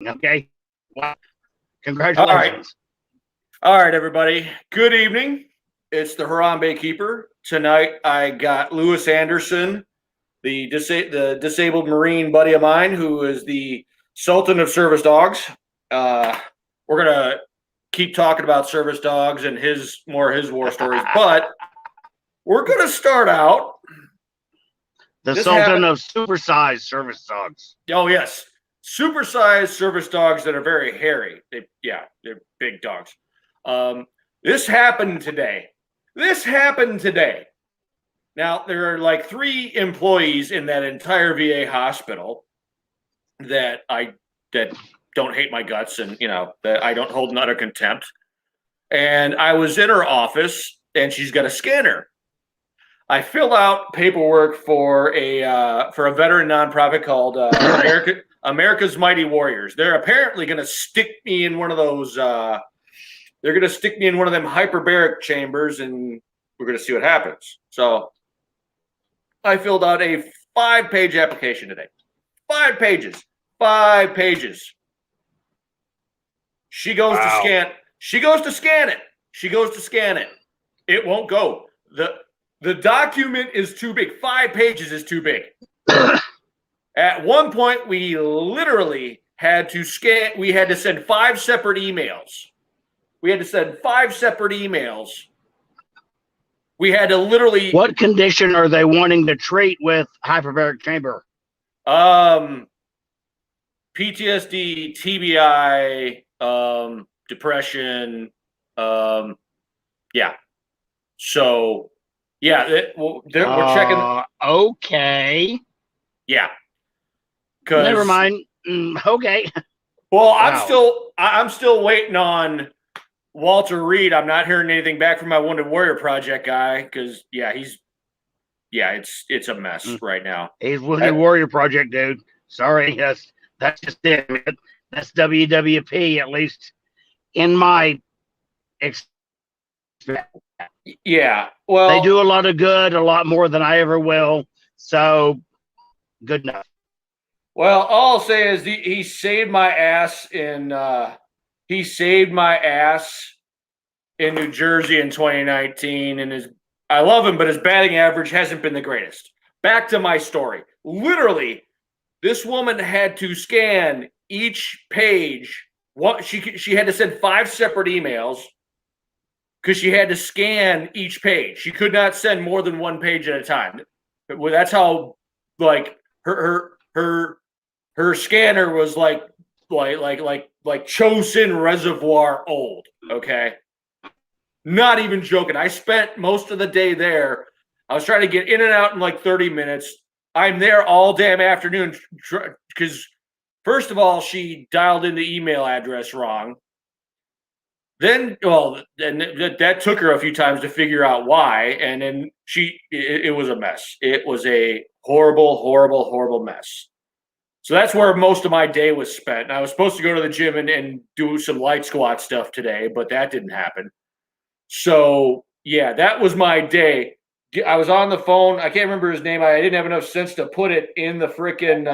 Okay. Wow. All right. Congratulations. All right, everybody. Good evening. It's the Harambe Keeper. Tonight, I got Lewis Anderson, the disabled Marine buddy of mine, who is the Sultan of service dogs. We're going to keep talking about service dogs and his war stories, but we're going to start out. The Sultan of supersized service dogs. Oh, yes. Supersized service dogs that are very hairy. They're big dogs. This happened today. Now, there are like 3 employees in that entire VA hospital that don't hate my guts and, that I don't hold in utter contempt. And I was in her office, and she's got a scanner. I filled out paperwork for a veteran nonprofit called America's Mighty Warriors. They're apparently going to stick me in one of those. They're going to stick me in one of them hyperbaric chambers, and we're going to see what happens. So I filled out a 5-page application today. 5 pages. 5 pages. She goes to scan. She goes to scan it. It won't go. The document is too big. 5 pages is too big. At one point, we literally had to scan. We had to send 5 separate emails. We had to literally. What condition are they wanting to treat with hyperbaric chamber? PTSD, TBI, depression. Yeah. So, yeah, we're checking. Okay. Yeah. Never mind. Okay. Well, I'm still waiting on Walter Reed. I'm not hearing anything back from my Wounded Warrior Project guy because it's a mess right now. He's Wounded Warrior Project, dude. Sorry, that's just it. That's WWP, at least in my experience. Yeah, well, they do a lot of good, a lot more than I ever will. So, good enough. Well, all I'll say is he saved my ass in New Jersey in 2019, and I love him, but his batting average hasn't been the greatest. Back to my story. Literally, this woman had to scan each page. She had to send 5 separate emails because she had to scan each page. She could not send more than 1 page at a time. That's how her scanner was like Chosin Reservoir old. Okay, not even joking. I spent most of the day there. I was trying to get in and out in like 30 minutes. I'm there all damn afternoon because, first of all, she dialed in the email address wrong. Then, that took her a few times to figure out why, and then it was a mess. It was a horrible, horrible, horrible mess. So that's where most of my day was spent. And I was supposed to go to the gym and do some light squat stuff today, but that didn't happen. So, yeah, that was my day. I was on the phone. I can't remember his name. I didn't have enough sense to put it in the freaking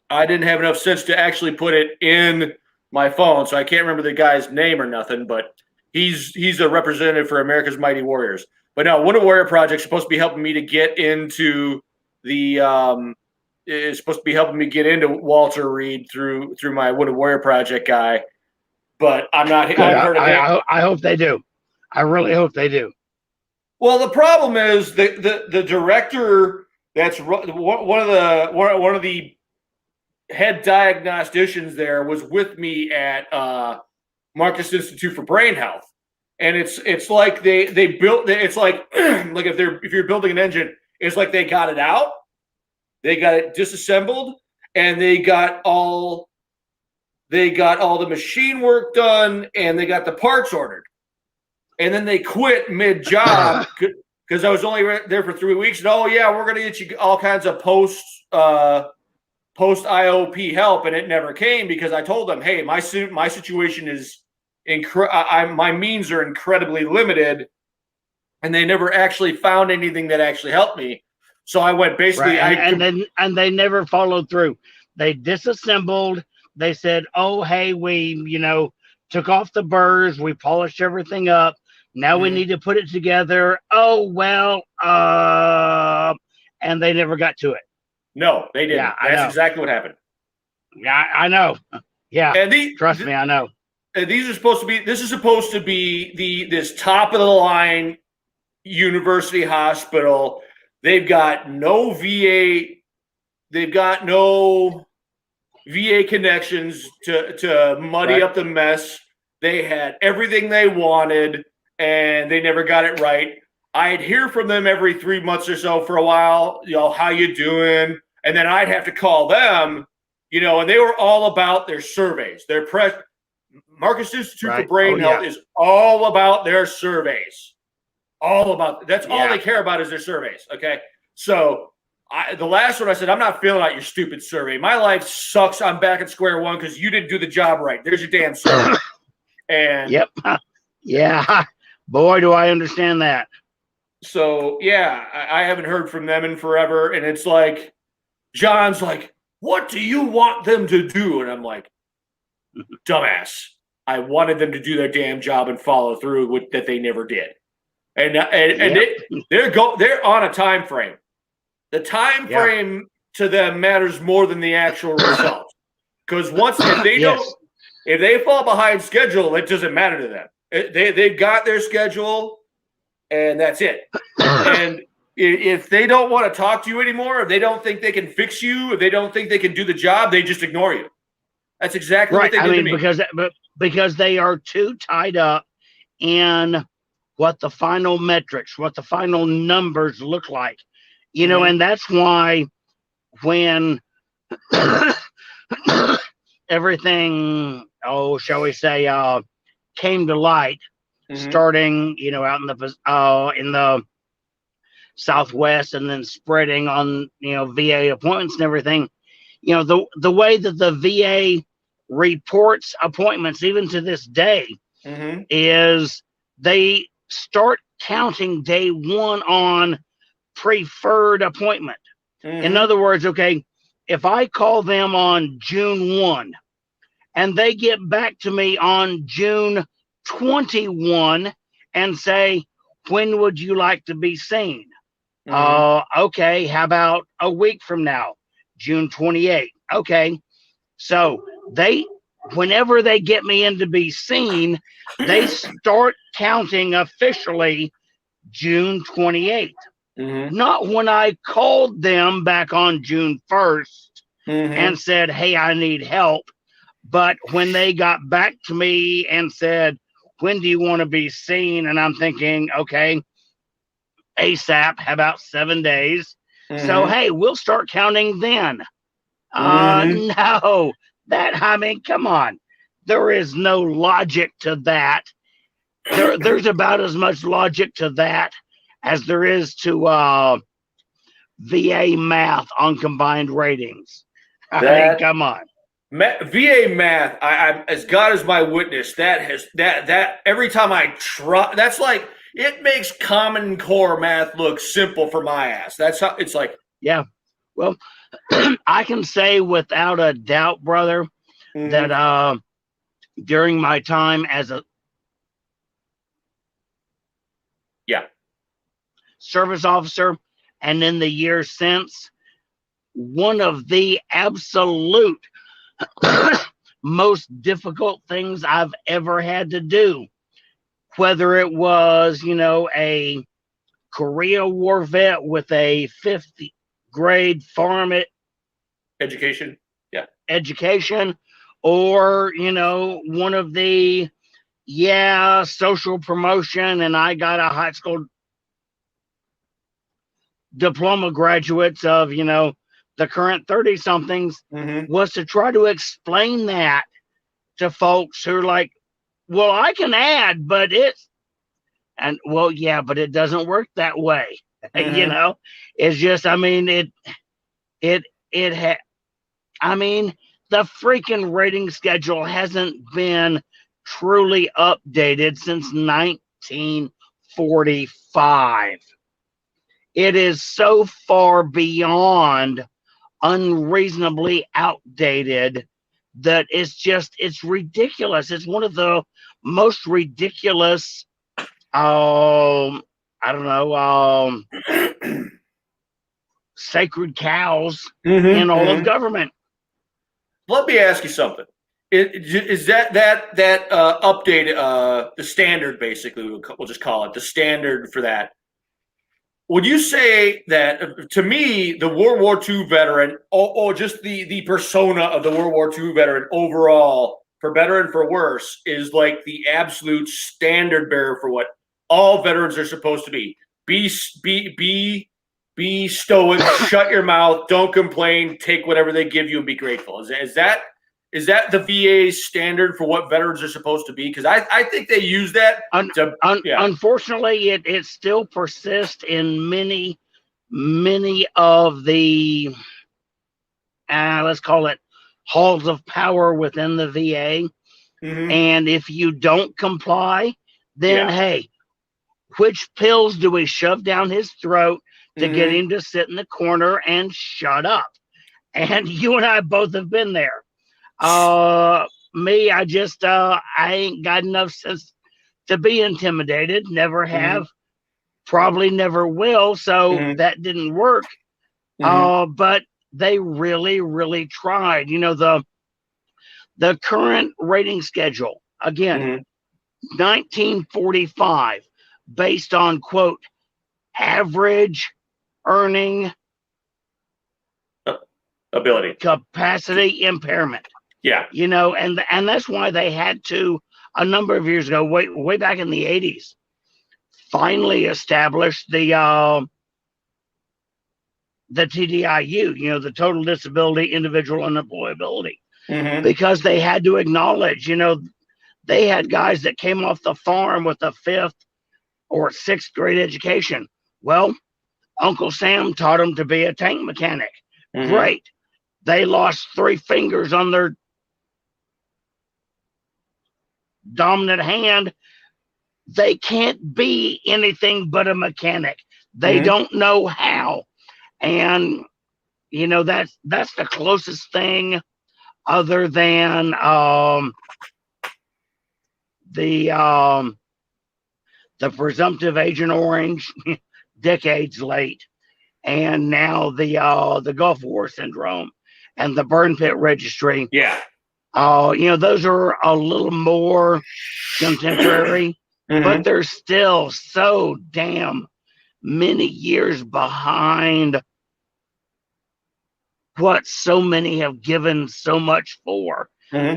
I didn't have enough sense to actually put it in my phone, so I can't remember the guy's name or nothing, but he's a representative for America's Mighty Warriors. But no, Wounded Warrior Project is supposed to be helping me to get into is supposed to be helping me get into Walter Reed through my Wounded Warrior Project guy. But I'm not. I hope they do. I really hope they do. Well, the problem is the director that's one of the head diagnosticians there was with me at Marcus Institute for Brain Health, and it's like they built it's like if you're building an engine, it's like they got it out, they got it disassembled, and they got all the machine work done, and they got the parts ordered, and then they quit mid job because I was only there for 3 weeks, and we're gonna get you all kinds of post IOP help, and it never came because I told them, hey, my situation is my means are incredibly limited, and they never actually found anything that actually helped me. So I went basically, right. and they never followed through. They disassembled. They said, "Oh, hey, we, took off the burrs. We polished everything up. Now we need to put it together." Oh, well, and they never got to it. No, they didn't. Yeah, I That's know. exactly what happened. Yeah, I know. Yeah, And trust me, I know. And these are supposed to be. This is supposed to be this top of the line university hospital. They've got no VA. They've got no VA connections to muddy up the mess. They had everything they wanted, and they never got it right. I'd hear from them every 3 months or so for a while. How you doing? And then I'd have to call them. And they were all about their surveys. Their Marcus Institute for Brain Health is all about their surveys. All about that's all they care about is their surveys. Okay, so the last one I said, I'm not filling out your stupid survey. My life sucks. I'm back at square one because you didn't do the job right. There's your damn survey. And yep, yeah, boy, do I understand that. So yeah, I haven't heard from them in forever, and it's like John's like, "What do you want them to do?" And I'm like, "Dumbass, I wanted them to do their damn job and follow through with that. They never did." And they're on a time frame. The time frame to them matters more than the actual result. Because if they fall behind schedule, it doesn't matter to them. They've got their schedule, and that's it. And if they don't want to talk to you anymore, if they don't think they can fix you, if they don't think they can do the job, they just ignore you. That's exactly what they did to me. Because they are too tied up in what the final metrics, what the final numbers look like, and that's why when everything, shall we say, came to light, starting, out in the Southwest and then spreading on, VA appointments and everything, the way that the VA reports appointments, even to this day, is they start counting day one on preferred appointment. In other words, okay, if I call them on June 1 and they get back to me on June 21 and say, when would you like to be seen? Okay, how about a week from now, June 28? Okay, so whenever they get me in to be seen, they start counting officially June 28th. Not when I called them back on June 1st and said, hey, I need help. But when they got back to me and said, when do you want to be seen? And I'm thinking, okay, ASAP, how about 7 days? So, hey, we'll start counting then. No. Come on. There is no logic to that. There's about as much logic to that as there is to VA math on combined ratings. Come on. VA math, I as God is my witness, that every time I try, that's like, it makes Common Core math look simple for my ass. That's how it's like. Yeah. Well, I can say without a doubt, brother, that during my time as a service officer and in the years since, one of the absolute most difficult things I've ever had to do, whether it was, a Korea War vet with a 5th grade farm education, or, one of the, social promotion, and I got a high school diploma graduates of, the current 30-somethings, was to try to explain that to folks who are like, well, I can add, but it doesn't work that way. It's just, the freaking rating schedule hasn't been truly updated since 1945. It is so far beyond unreasonably outdated that it's ridiculous. It's one of the most ridiculous, I don't know, sacred cows in all of government. Let me ask you something. Is that update the standard, basically, we'll just call it the standard for that? Would you say that, to me, the World War II veteran, or just the persona of the World War II veteran overall, for better and for worse, is like the absolute standard bearer for what all veterans are supposed to be? Be stoic, shut your mouth, don't complain, take whatever they give you and be grateful. Is that the VA's standard for what veterans are supposed to be? Because I think they use that. Unfortunately, it still persists in many of the, let's call it, halls of power within the VA. And if you don't comply, then hey, which pills do we shove down his throat to get him to sit in the corner and shut up? And you and I both have been there. Me, I ain't got enough sense to be intimidated. Never have, probably never will. So that didn't work. But they really, really tried. You know, the current rating schedule, again, 1945, based on, quote, average earning ability, capacity impairment. Yeah. You know, and that's why they had to, a number of years ago, way back in the 80s, finally establish the TDIU, you know, the total disability individual unemployability, because they had to acknowledge, you know, they had guys that came off the farm with a 5th or 6th grade education. Well, Uncle Sam taught them to be a tank mechanic. Great. They lost 3 fingers on their dominant hand. They can't be anything but a mechanic. They don't know how. And, you know, that's the closest thing other than the presumptive Agent Orange, decades late, and now the Gulf War syndrome and the burn pit registry. Yeah. You know, those are a little more contemporary, but they're still so damn many years behind what so many have given so much for,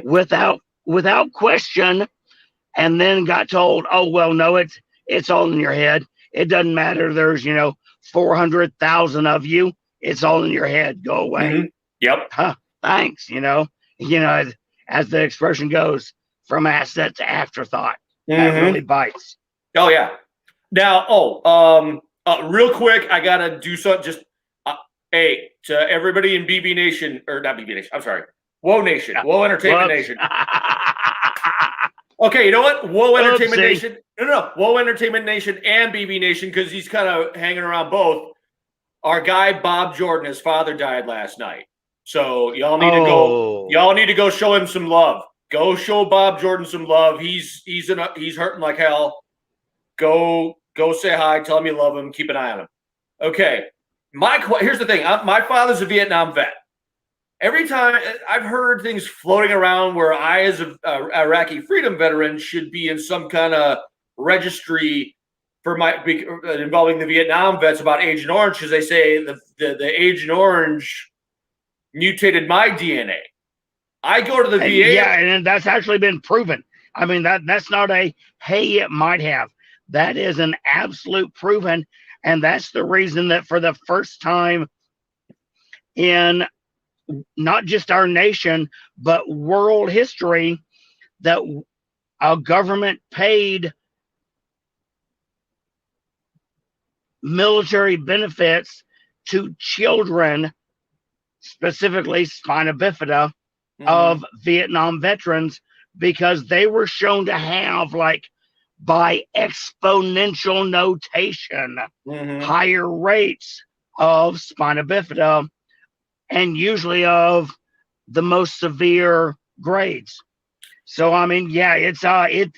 without question, and then got told, oh, well, no, it's all in your head. It doesn't matter. There's, you know, 400,000 of you. It's all in your head. Go away. Yep. Thanks. You know, as the expression goes, from asset to afterthought. That really bites. Oh yeah. Now, real quick, I gotta do something. Just hey, to everybody in BB Nation, or not BB Nation. I'm sorry, Whoa Nation, Whoa Entertainment Nation. Okay, you know what? Whoa Entertainment Nation. No. Whoa Entertainment Nation and BB Nation, because he's kind of hanging around both. Our guy Bob Jordan, his father died last night. So y'all need to go. Y'all need to go show him some love. Go show Bob Jordan some love. He's hurting like hell. Go say hi. Tell him you love him. Keep an eye on him. Okay. Here's the thing. My father's a Vietnam vet. Every time I've heard things floating around where I, as an Iraqi freedom veteran, should be in some kind of registry for involving the Vietnam vets about Agent Orange, because they say the Agent Orange mutated my DNA. I go to the VA. Yeah, and that's actually been proven. I mean, that's not a, hey, it might have. That is an absolute proven. And that's the reason that for the first time in not just our nation, but world history, that our government paid military benefits to children, specifically spina bifida, of Vietnam veterans, because they were shown to have, like, by exponential notation, higher rates of spina bifida and usually of the most severe grades. So I mean, yeah, it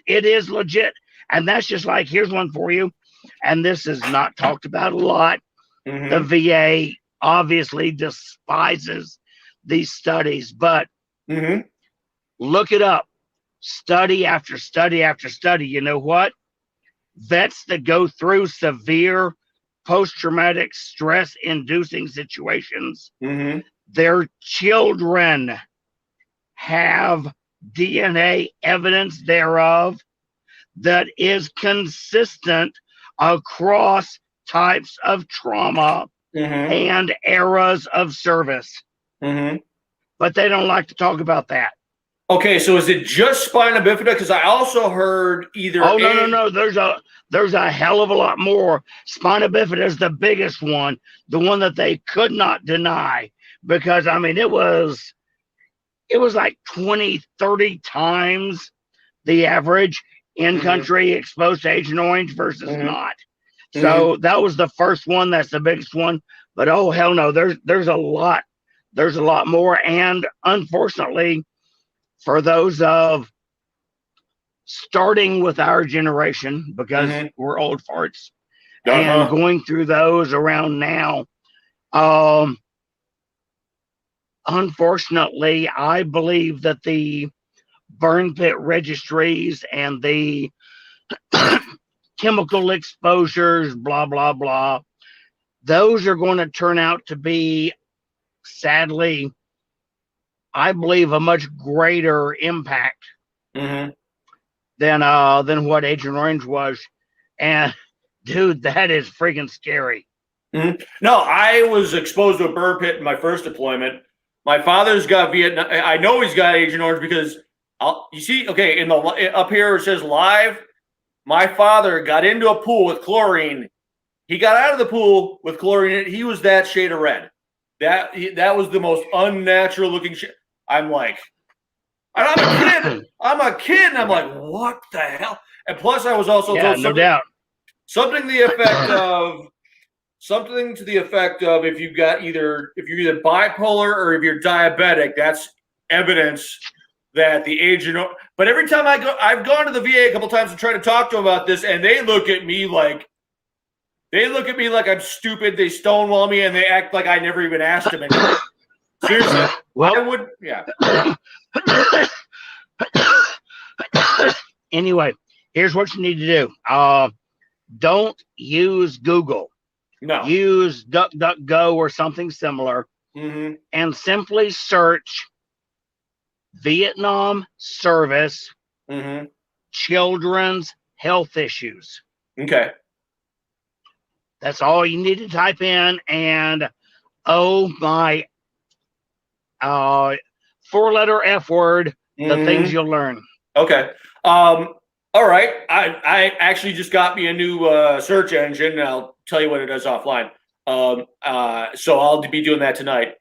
is legit, and that's just like, here's one for you, and this is not talked about a lot. The VA obviously despises these studies, but look it up. Study after study after study. You know what? Vets that go through severe post-traumatic stress-inducing situations, their children have DNA evidence thereof that is consistent across types of trauma and eras of service. But they don't like to talk about that. Okay, so is it just spina bifida? Because I also heard either. Oh no. There's a hell of a lot more. Spina bifida is the biggest one, the one that they could not deny, because I mean it was like 20, 30 times the average in country exposed to Agent Orange versus not. So that was the first one. That's the biggest one. But oh hell no, there's a lot. There's a lot more, and unfortunately, for those of starting with our generation, because we're old farts, and going through those around now, unfortunately, I believe that the burn pit registries and the chemical exposures, blah, blah, blah, those are going to turn out to be, sadly, I believe, a much greater impact than what Agent Orange was. And dude, that is freaking scary. No, I was exposed to a burn pit in my first deployment. My father's got Vietnam. I know he's got Agent Orange because you see, okay, in the up here it says live. My father got into a pool with chlorine. He got out of the pool with chlorine. He was that shade of red. That was the most unnatural looking shit. I'm like, and I'm a kid. And I'm like, what the hell? And plus, I was also told no doubt something to the effect of if you're either bipolar or if you're diabetic, that's evidence that the agent. But every time I've gone to the VA a couple times and tried to talk to them about this, and they look at me like I'm stupid. They stonewall me and they act like I never even asked them anything. Seriously, well, I would, yeah. Anyway, here's what you need to do. Don't use Google. No. Use DuckDuckGo or something similar, and simply search Vietnam service children's health issues. Okay. That's all you need to type in, and oh my, 4-letter F word, the things you'll learn. Okay. All right. I actually just got me a new search engine, and I'll tell you what it does offline. So I'll be doing that tonight.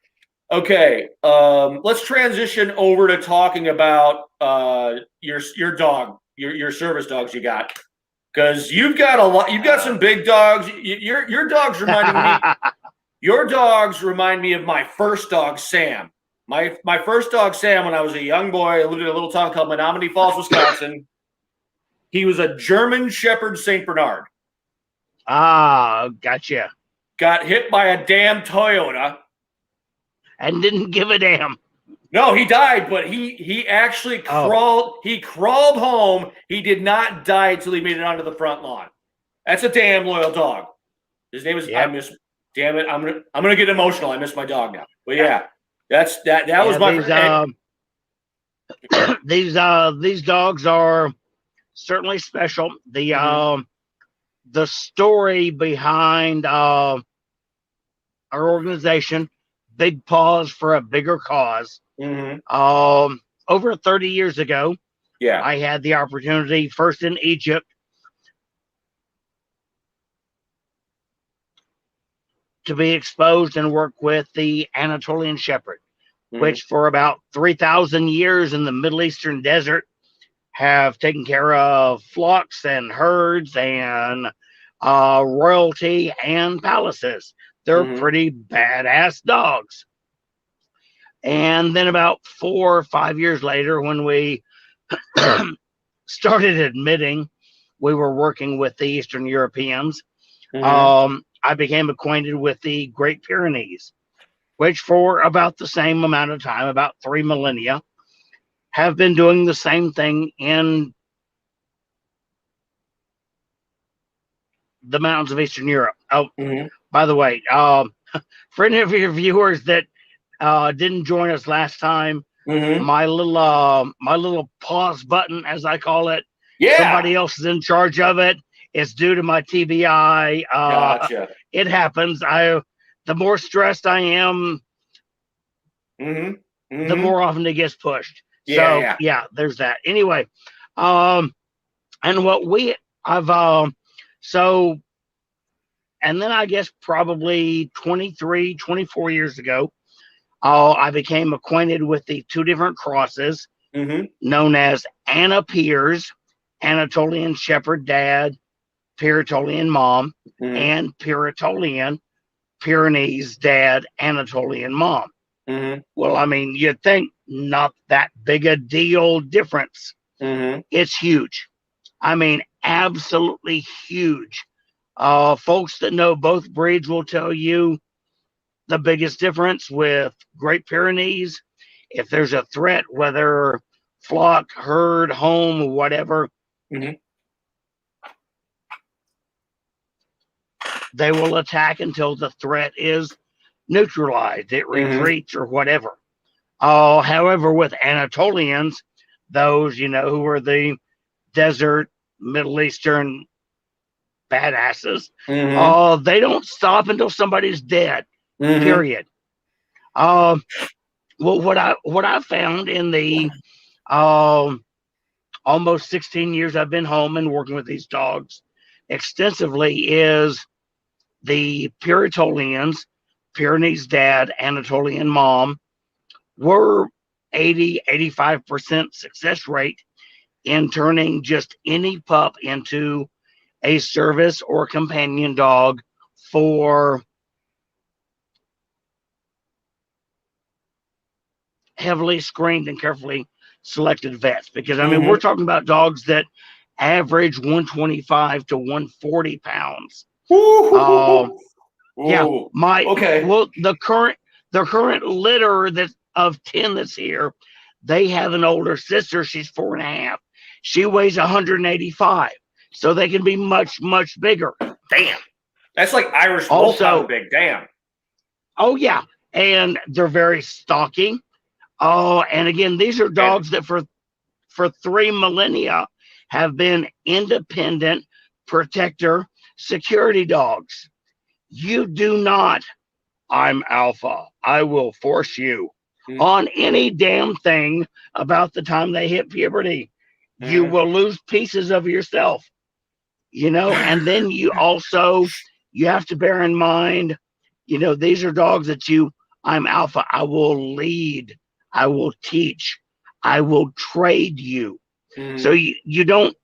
Okay. Let's transition over to talking about your dog, your service dogs you got. Because you've got a lot, you've got some big dogs. Your dogs remind me of my first dog, Sam. My first dog, Sam, when I was a young boy, I lived in a little town called Menominee Falls, Wisconsin. He was a German Shepherd St. Bernard. Ah, gotcha. Got hit by a damn Toyota. And didn't give a damn. No, he died, but he actually crawled. He crawled home. He did not die until he made it onto the front lawn. That's a damn loyal dog. His name is. Yep. Damn it! I'm gonna get emotional. I miss my dog now. But yeah, that was my. These dogs are certainly special. The story behind our organization, Big Paws for a Bigger Cause. Over 30 years ago, I had the opportunity, first in Egypt, to be exposed and work with the Anatolian Shepherd, which for about 3,000 years in the Middle Eastern desert have taken care of flocks and herds and royalty and palaces. They're pretty badass dogs. And then about 4 or 5 years later, when we started admitting we were working with the Eastern Europeans, I became acquainted with the Great Pyrenees, which for about the same amount of time, about 3 millennia, have been doing the same thing in the mountains of Eastern Europe. Oh, by the way, for any of your viewers that didn't join us last time, my little pause button, as I call it, somebody else is in charge of it. It's due to my TBI. Gotcha. It happens. The more stressed I am, the more often it gets pushed. Yeah, there's that. Anyway, and and then I guess probably 23, 24 years ago, I became acquainted with the two different crosses known as Anna Piers, Anatolian Shepherd Dad, Pyrenean Mom, and Pyrenean Pyrenees Dad, Anatolian Mom. Well, I mean, you'd think not that big a deal difference. It's huge. I mean, absolutely huge. Folks that know both breeds will tell you the biggest difference with Great Pyrenees, if there's a threat, whether flock, herd, home, whatever, they will attack until the threat is neutralized. It retreats or whatever. However, with Anatolians, those, who are the desert, Middle Eastern badasses, they don't stop until somebody's dead. Period. Well, what I found in the almost 16 years I've been home and working with these dogs extensively is the Pyrenees Dad, Anatolian Mom, were 80-85% success rate in turning just any pup into a service or companion dog for heavily screened and carefully selected vets. Because I mean, we're talking about dogs that average 125 to 140 pounds. Yeah, well, the current litter of 10 that's here, they have an older sister. She's 4.5. She weighs 185, so they can be much, much bigger. Damn, that's like Irish Wolfhound big. Damn. Oh yeah, and they're very stocky. And again, these are dogs that for 3 millennia have been independent protector security dogs. You do not, I'm alpha, I will force you on any damn thing about the time they hit puberty. You will lose pieces of yourself, and then you have to bear in mind, these are dogs that I'm alpha, I will lead, I will teach, I will trade you. So you don't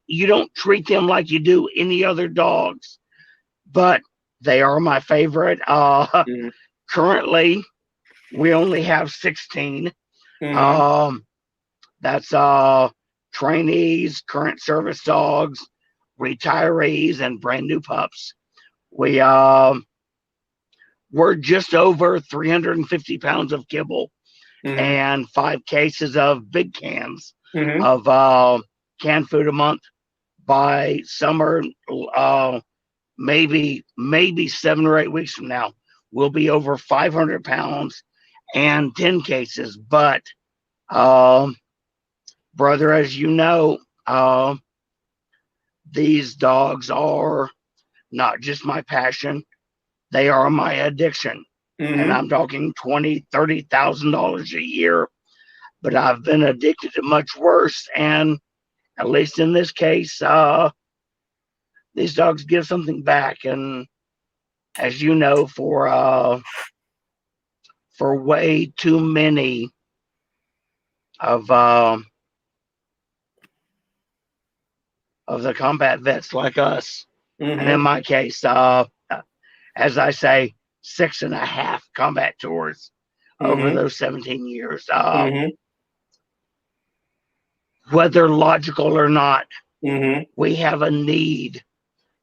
treat them like you do any other dogs, but they are my favorite. Currently, we only have 16. That's trainees, current service dogs, retirees, and brand new pups. We're just over 350 pounds of kibble and 5 cases of big cans of canned food a month. By summer, maybe 7 or 8 weeks from now, we'll be over 500 pounds and 10 cases. But brother, as you know, these dogs are not just my passion, they are my addiction. And I'm talking $20,000-$30,000 a year, but I've been addicted to much worse. And at least in this case, these dogs give something back. And as you know, for way too many of the combat vets like us, and in my case, as I say, 6.5 combat tours. over those 17 years. Mm-hmm. Whether logical or not, Mm-hmm. we have a need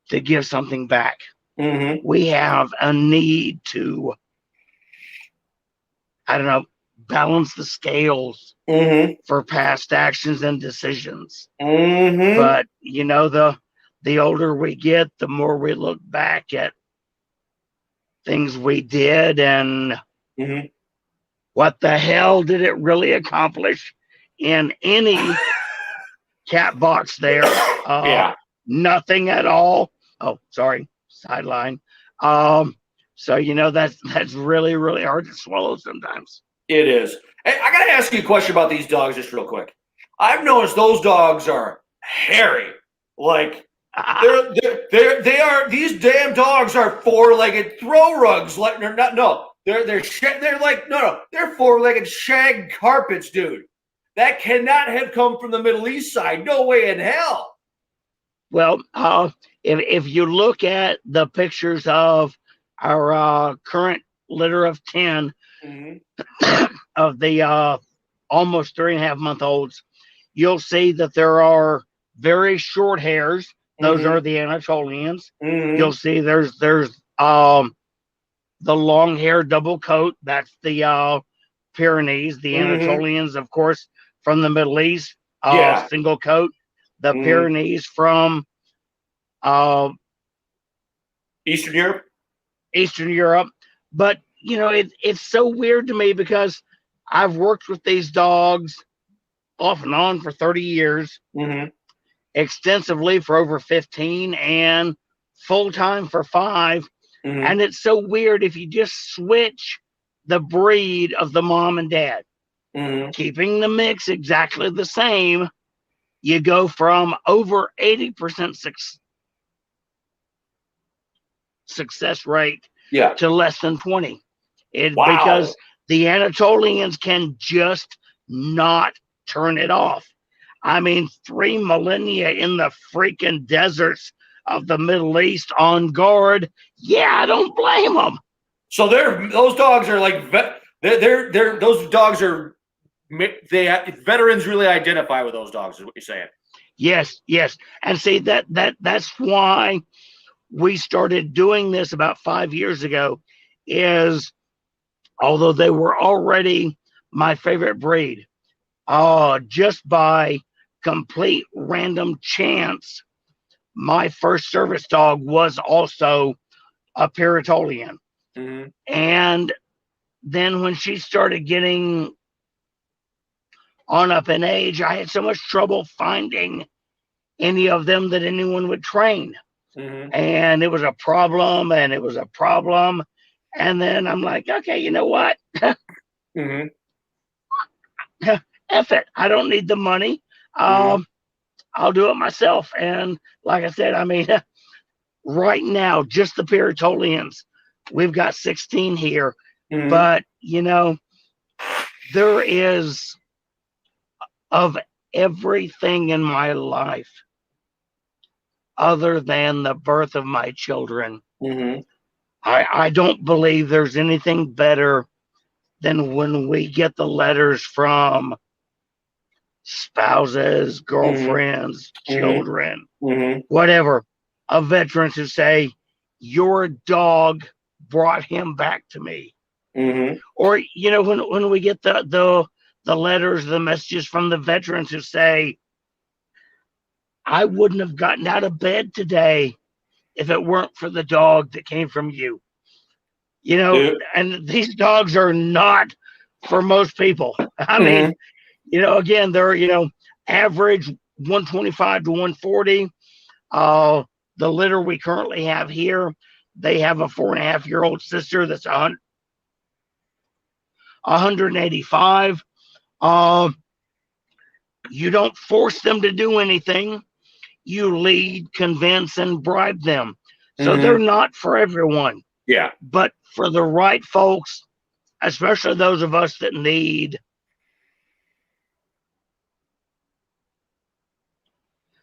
to give something back. Mm-hmm. We have a need to, I don't know, balance the scales Mm-hmm. for past actions and decisions. Mm-hmm. But you know, the older we get, the more we look back at things we did and Mm-hmm. what the hell did it really accomplish in any cat box there? Yeah. Nothing at all. Oh, sorry, sideline. So you know that's really really hard to swallow sometimes. It is. Hey, I gotta ask you a question about these dogs just real quick. I've noticed those dogs are hairy. Like they are these damn dogs are four-legged throw rugs. Like they're not they're like they're four-legged shag carpets, dude. That cannot have come from the Middle East side. No way in hell. Well, if you look at the pictures of our current litter of 10 of the almost 3.5 month olds, you'll see that there are very short hairs. Those are the Anatolians. You'll see there's the long hair double coat. That's the Pyrenees. The Anatolians, of course, from the Middle East. Single coat. The Pyrenees from Eastern Europe. Eastern Europe. But you know, it's so weird to me because I've worked with these dogs off and on for 30 years, extensively for over 15, and full-time for 5. And it's so weird if you just switch the breed of the mom and dad, keeping the mix exactly the same, you go from over 80% success rate to less than 20. Because the Anatolians can just not turn it off. I mean, 3 millennia in the freaking deserts of the Middle East on guard. Yeah, I don't blame them. So those dogs are like those dogs are veterans really identify with those dogs is what you're saying. Yes. And see that's why we started doing this about 5 years ago, is although they were already my favorite breed, just by complete random chance, my first service dog was also a Pyrenean. And then when she started getting on up in age, I had so much trouble finding any of them that anyone would train. And it was a problem, and it was a problem. And then I'm like, okay, you know what? F it. I don't need the money. I'll do it myself. And like I said, I mean, right now, just the Pyreneans, we've got 16 here. But, you know, there is, of everything in my life other than the birth of my children, I don't believe there's anything better than when we get the letters from spouses, girlfriends, children, whatever, of veterans who say, your dog brought him back to me. Or, you know, when we get the letters, the messages from the veterans who say, I wouldn't have gotten out of bed today if it weren't for the dog that came from you. You know, and these dogs are not for most people. I mean, you know, again, they're, you know, average 125 to 140. The litter we currently have here, they have a 4.5-year-old sister that's 185. You don't force them to do anything. You lead, convince, and bribe them. So they're not for everyone. Yeah. But for the right folks, especially those of us that need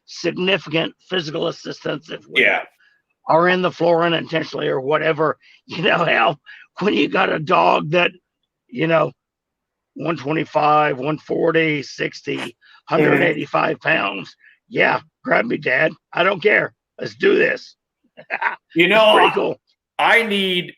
significant physical assistance, if we are in the floor unintentionally or whatever, you know, hell, when you got a dog that you know, 125, 140, 60, Mhm. 185 pounds. Yeah, grab me, Dad. I don't care. Let's do this. You It's pretty know, cool. here's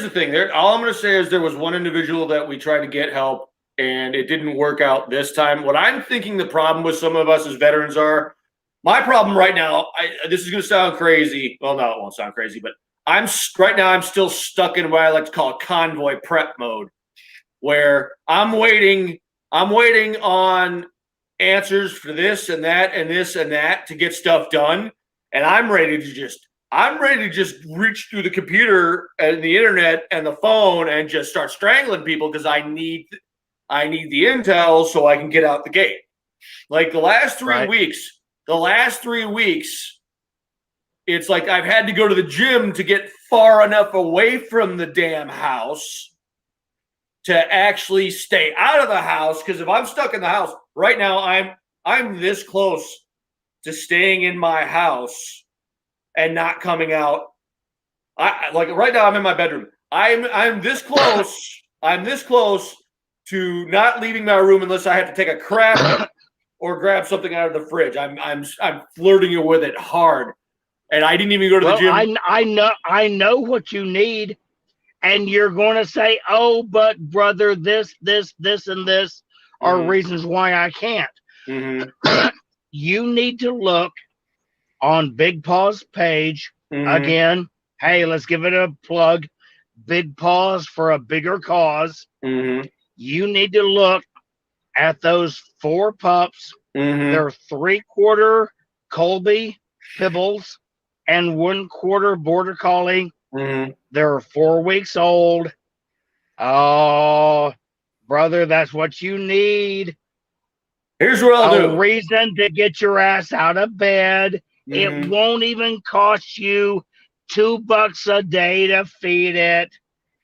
the thing. All I'm going to say is there was one individual that we tried to get help, and it didn't work out this time. What I'm thinking the problem with some of us as veterans are, my problem right now. This is going to sound crazy. Well, no, it won't sound crazy, but right now I'm still stuck in what I like to call convoy prep mode, where I'm waiting on answers for this and that and this and that to get stuff done, and I'm ready to just reach through the computer and the internet and the phone and just start strangling people because I need the intel so I can get out the gate. Like the last 3 weeks, it's like I've had to go to the gym to get far enough away from the damn house to actually stay out of the house. Because if I'm stuck in the house right now, I'm this close to staying in my house and not coming out. Like right now, I'm in my bedroom. I'm this close. I'm this close to not leaving my room unless I have to take a crap or grab something out of the fridge. I'm flirting with it hard, and I didn't even go to the gym. I know what you need, and you're going to say, "Oh, but brother, this, and this are reasons why I can't." Mm-hmm. You need to look on Big Paw's page again. Hey, let's give it a plug. Big Paws for a Bigger Cause. Mm-hmm. You need to look at those 4 pups. They're 3/4 Colby Pibbles and 1/4 Border Collie. They're 4 weeks old. Oh, brother, that's what you need. Here's what I'll do. A reason to get your ass out of bed. It won't even cost you $2 a day to feed it.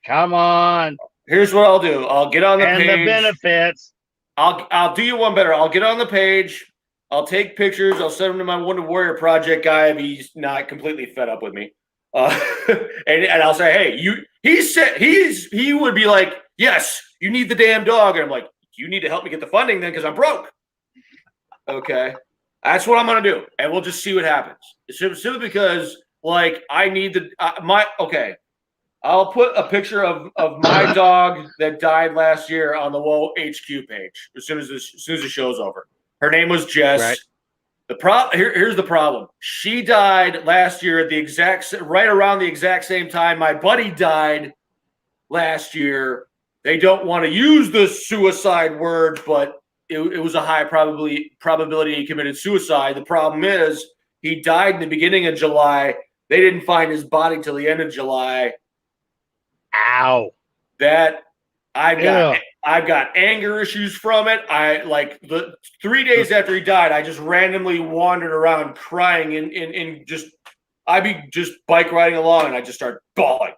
Come on. Here's what I'll do. I'll get on the page. And the benefits. I'll do you one better. I'll get on the page. I'll take pictures. I'll send them to my Wounded Warrior Project guy if he's not completely fed up with me. And I'll say, hey, he would be like, yes, you need the damn dog. And I'm like, you need to help me get the funding then because I'm broke. Okay. That's what I'm going to do. And we'll just see what happens. Simply because, like, I need okay. I'll put a picture of my dog that died last year on the WoW HQ page as soon as the show's over. Her name was Jess. Right. Here's the problem. She died last year at right around the exact same time my buddy died last year. They don't want to use the suicide word, but it was a high probability he committed suicide. The problem is he died in the beginning of July. They didn't find his body till the end of July. Ow. That I've got anger issues from it. I like the 3 days after he died, I just randomly wandered around crying in just I'd be just bike riding along and I'd just start bawling.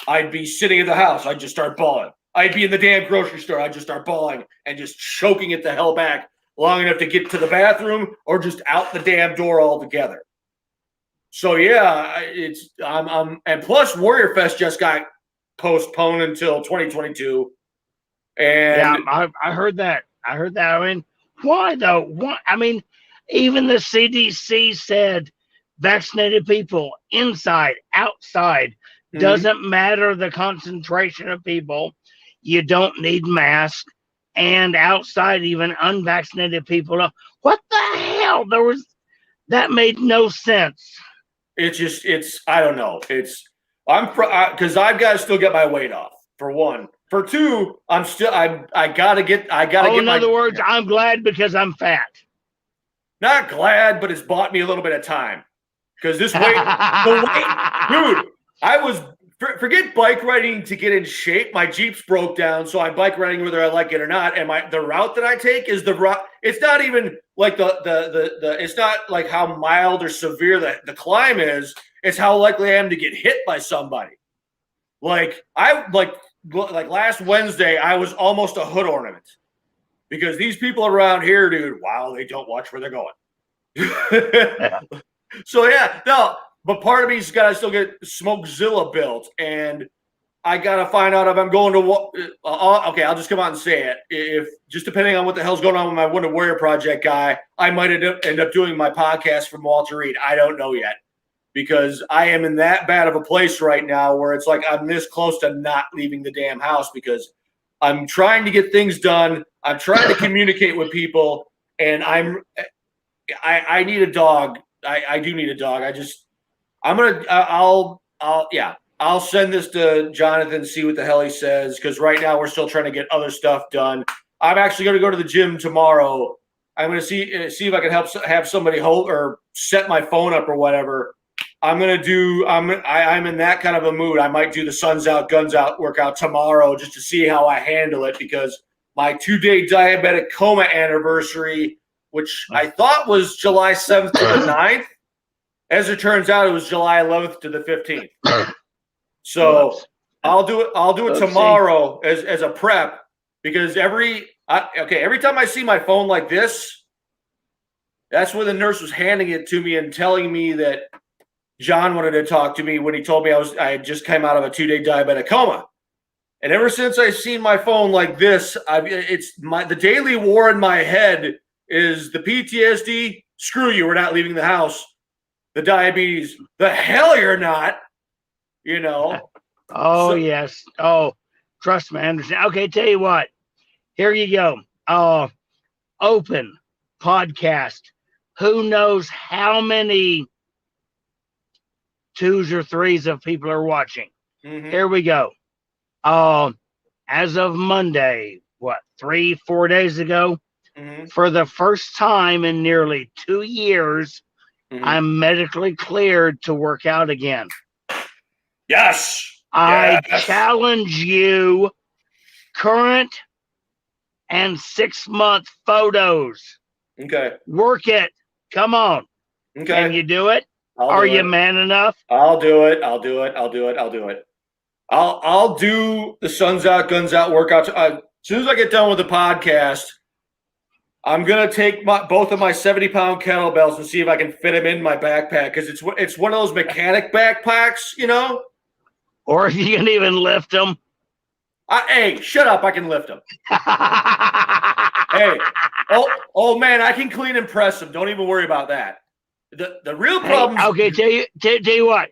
I'd be sitting at the house, I'd just start bawling. I'd be in the damn grocery store, I'd just start bawling and just choking it the hell back long enough to get to the bathroom or just out the damn door altogether. So yeah, and plus Warrior Fest just got postponed until 2022. And yeah, I heard that. I mean, why though? Why? I mean, even the CDC said vaccinated people inside, outside, doesn't matter the concentration of people. You don't need masks. And outside, even unvaccinated people. What the hell? That made no sense. I don't know. Because I've got to still get my weight off, for one. For two, I gotta get. In other words, I'm glad because I'm fat. Not glad, but it's bought me a little bit of time. Because the weight, dude. I was forget bike riding to get in shape. My Jeep's broke down, so I'm bike riding whether I like it or not. And the route that I take is the route. It's not even like the it's not like how mild or severe the climb is. It's how likely I am to get hit by somebody. Like last Wednesday, I was almost a hood ornament because these people around here, dude, wow, they don't watch where they're going. So yeah, no, but part of me's got to still get Smokezilla built, and I gotta find out if I'm going to what. Okay, I'll just come out and say it. If just depending on what the hell's going on with my Wounded Warrior Project guy, I might end up doing my podcast from Walter Reed. I don't know yet, because I am in that bad of a place right now where it's like I'm this close to not leaving the damn house because I'm trying to get things done. I'm trying to communicate with people, and I need a dog. I do need a dog. I'll send this to Jonathan, see what the hell he says, because right now we're still trying to get other stuff done. I'm actually going to go to the gym tomorrow. I'm going to see if I can have somebody hold or set my phone up or whatever. I'm in that kind of a mood. I might do the Suns Out, Guns Out workout tomorrow just to see how I handle it, because my 2-day diabetic coma anniversary, which I thought was July 7th to the 9th, as it turns out, it was July 11th to the 15th. So I'll do it tomorrow as a prep, because every time I see my phone like this, that's when the nurse was handing it to me and telling me that John wanted to talk to me when he told me I had just come out of a 2-day diabetic coma. And ever since I've seen my phone like this, the daily war in my head is the PTSD. Screw you, we're not leaving the house. The diabetes, the hell you're not. You know. Yes. Oh, trust me, I understand. Okay, tell you what. Here you go. Open podcast. Who knows how many 2s or 3s of people are watching? Mm-hmm. Here we go. As of Monday, 3-4 days ago, for the first time in nearly 2 years, I'm medically cleared to work out again. Yes. I challenge you, current and 6-month photos. Okay. Work it. Come on. Okay. Can you do it? Are you man enough? I'll do it. I'll do the Suns Out, Guns Out workouts. As soon as I get done with the podcast, I'm going to take both of my 70-pound kettlebells and see if I can fit them in my backpack, because it's one of those mechanic backpacks, you know? Or if you can even lift them. Hey, shut up. I can lift them. Hey, oh man, I can clean and press them. Don't even worry about that. The real problem. Okay, tell you what.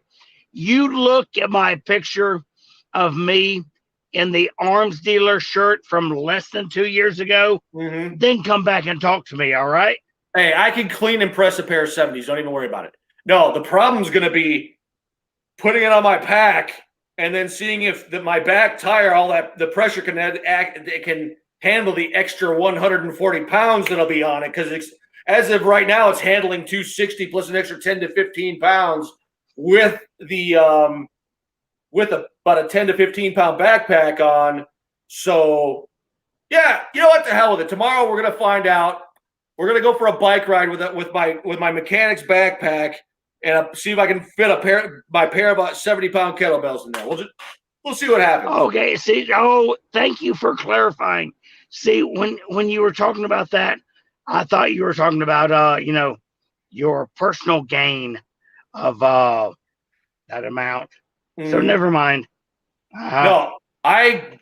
You look at my picture of me in the arms dealer shirt from less than 2 years ago, then come back and talk to me, all right? Hey, I can clean and press a pair of 70s. Don't even worry about it. No, the problem's going to be putting it on my pack and then seeing if my back tire, all that, the pressure can handle the extra 140 pounds that'll be on it. Because as of right now, it's handling 260 plus an extra 10 to 15 pounds with about a 10 to 15 pound backpack on. So yeah, you know what, the hell with it. Tomorrow we're going to find out. We're going to go for a bike ride with my mechanic's backpack and see if I can fit my pair of about 70-pound kettlebells in there. We'll see what happens. Okay. See, thank you for clarifying. See, when you were talking about that, I thought you were talking about your personal gain of that amount. So never mind. No, I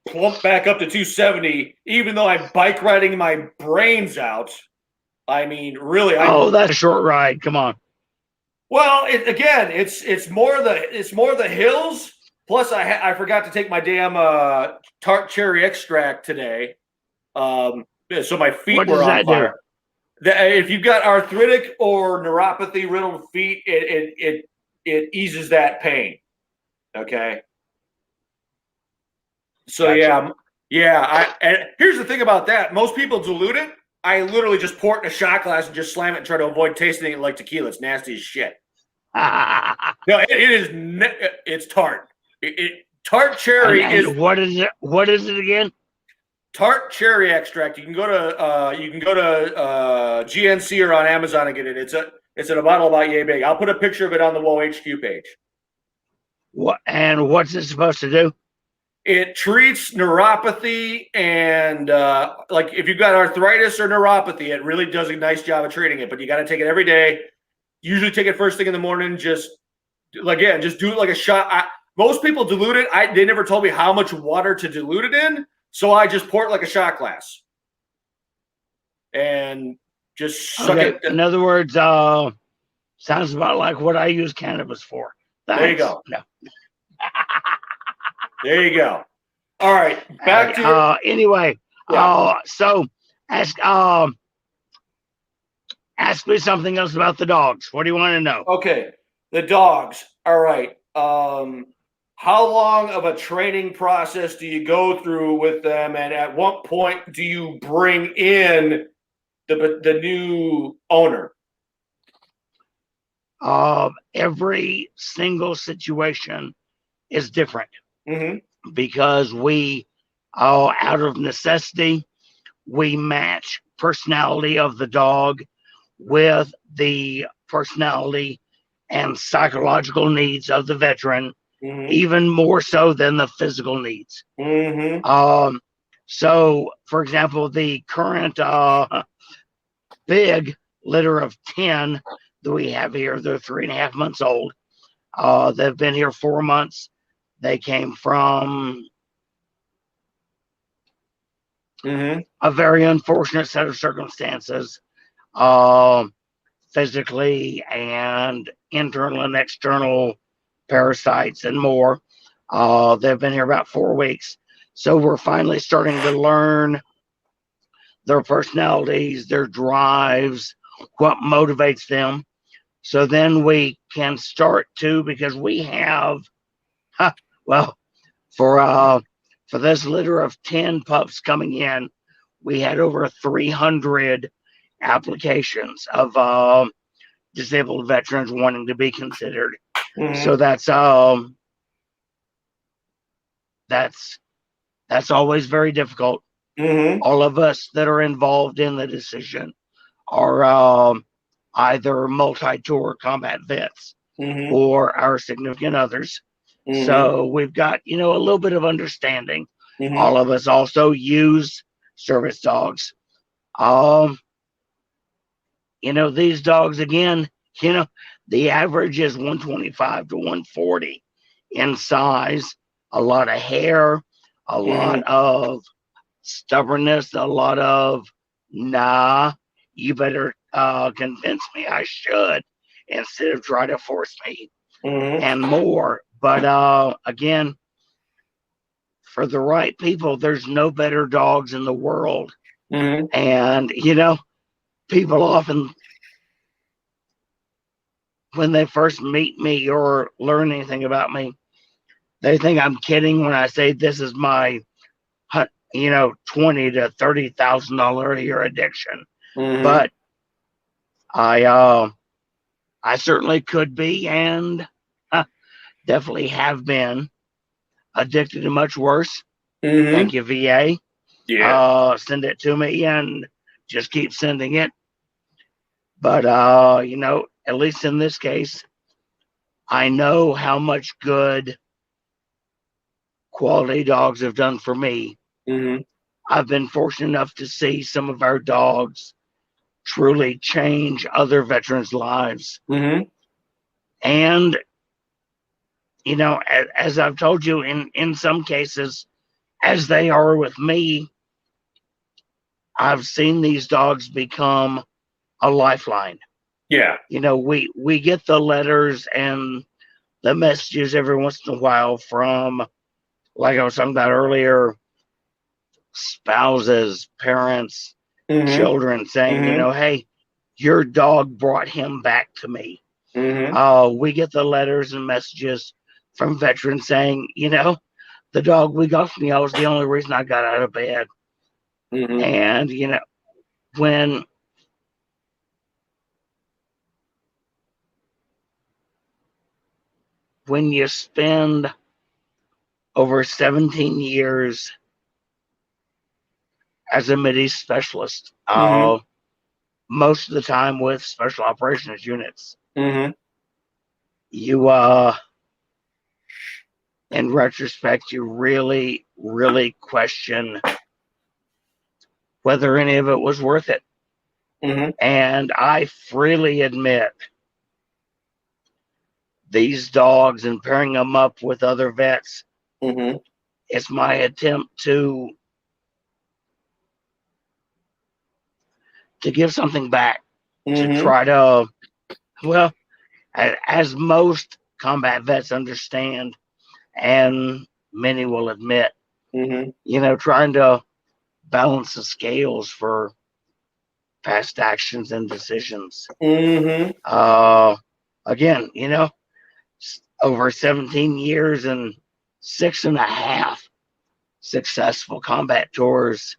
plumped back up to 270, even though I'm bike riding my brains out. I mean, really. That's a short ride. Come on. Well, it's more the hills. Plus, I forgot to take my damn tart cherry extract today. So my feet were on fire. If you've got arthritic or neuropathy riddled feet, it eases that pain. Okay. So gotcha. And here's the thing about that: most people dilute it. I literally just pour it in a shot glass and just slam it and try to avoid tasting it like tequila. It's nasty as shit. No, it's tart. Tart cherry is what is it? What is it again? Tart cherry extract. You can go to GNC or on Amazon and get it. It's in a bottle about yay big. I'll put a picture of it on the Whoa HQ page. What's it supposed to do? It treats neuropathy and like if you've got arthritis or neuropathy, it really does a nice job of treating it. But you got to take it every day. Usually take it first thing in the morning. Just do it like a shot. Most people dilute it. They never told me how much water to dilute it in, so I just pour it like a shot glass and just suck it. In other words, sounds about like what I use cannabis for. Thanks. There you go. No. There you go. All right, back to your... anyway. Yeah. So ask me something else about the dogs. What do you want to know? Okay, the dogs. All right. How long of a training process do you go through with them, and at what point do you bring in the new owner? Every single situation is different Mm-hmm. because we, out of necessity, we match personality of the dog with the personality and psychological needs of the veteran, even more so than the physical needs. So, for example, the current big litter of 10 that we have here, they're 3.5 months old. They've been here 4 months. They came from a very unfortunate set of circumstances, physically and internal and external parasites and more. They've been here about 4 weeks. So we're finally starting to learn their personalities, their drives, what motivates them. So then we can start to, because we have, well, for this litter of 10 pups coming in, we had over 300 applications of disabled veterans wanting to be considered. So that's always very difficult. All of us that are involved in the decision are either multi-tour combat vets or our significant others. So we've got, a little bit of understanding. All of us also use service dogs. These dogs, again, the average is 125 to 140 in size, a lot of hair, a lot of stubbornness, a lot of, nah, you better convince me I should instead of try to force me, and more. But again, for the right people, there's no better dogs in the world. And, people often, when they first meet me or learn anything about me, they think I'm kidding when I say this is my, $20,000 to $30,000 a year addiction. But I certainly could be, and definitely have been addicted to much worse. Thank you, VA. Yeah. Send it to me and just keep sending it. But at least in this case, I know how much good quality dogs have done for me. I've been fortunate enough to see some of our dogs truly change other veterans' lives. And, as I've told you, in some cases, as they are with me, I've seen these dogs become a lifeline. Yeah. We get the letters and the messages every once in a while from, like I was talking about earlier, spouses, parents, children saying, hey, your dog brought him back to me. We get the letters and messages from veterans saying, the dog we got from y'all was the only reason I got out of bed. And, when you spend over 17 years as a Mideast specialist, most of the time with special operations units, you, in retrospect, you really, really question whether any of it was worth it. And I freely admit these dogs and pairing them up with other vets. Mm-hmm. It's my attempt to give something back, to Mm-hmm. try to, well, as most combat vets understand, and many will admit, Mm-hmm. Trying to balance the scales for past actions and decisions. Mm-hmm. Again, over 17 years and 6.5 successful combat tours,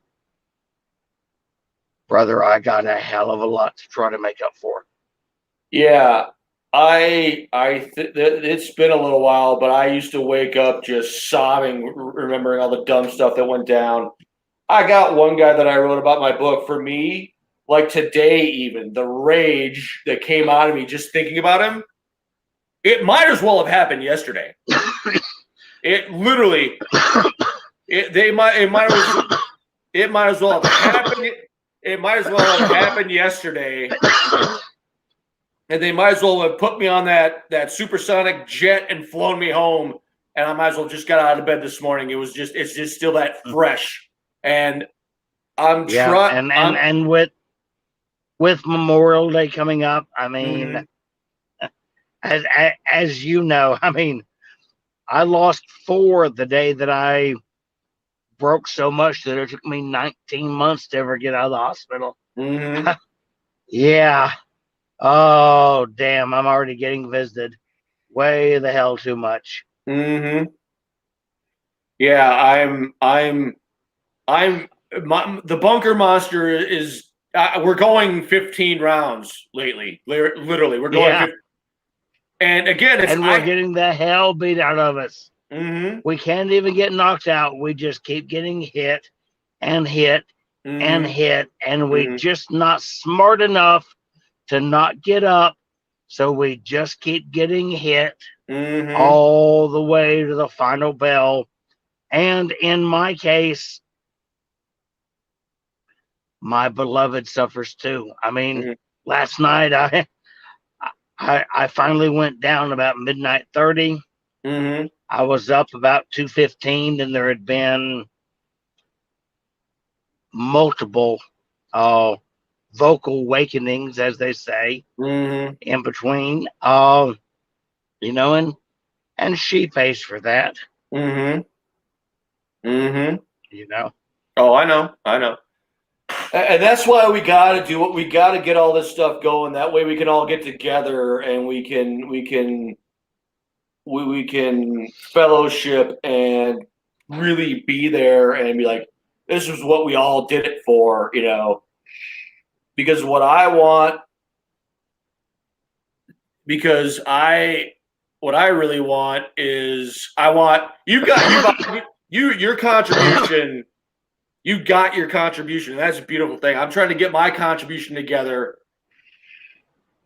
brother, I got a hell of a lot to try to make up for. Yeah, it's been a little while, but I used to wake up just sobbing, remembering all the dumb stuff that went down. I got one guy that I wrote about my book. For me, like today, even the rage that came out of me just thinking about him, it might as well have happened yesterday. It literally, it might as well have happened. It might as well have happened yesterday. And they might as well have put me on that supersonic jet and flown me home. And I might as well just got out of bed this morning. It's just still that fresh. And I'm trying. And with Memorial Day coming up, I mean, as you know, I mean, I lost 4 the day that I broke so much that it took me 19 months to ever get out of the hospital. Mm-hmm. Yeah. Oh, damn. I'm already getting visited. Way the hell too much. Mm-hmm. Yeah, the bunker monster is, we're going 15 rounds lately. Literally, we're going 15. And again, we're getting the hell beat out of us. Mm-hmm. We can't even get knocked out. We just keep getting hit and hit and hit, and we're just not smart enough to not get up. So we just keep getting hit all the way to the final bell. And in my case, my beloved suffers too. I mean, last night I finally went down about midnight 30. I was up about 2:15, and there had been multiple vocal awakenings, as they say, in between. And she pays for that. Oh, I know. And that's why we got to do what we got to get all this stuff going. That way we can all get together and we can fellowship and really be there and be like, this is what we all did it for, because what I really want is your contribution. You got your contribution. And that's a beautiful thing. I'm trying to get my contribution together.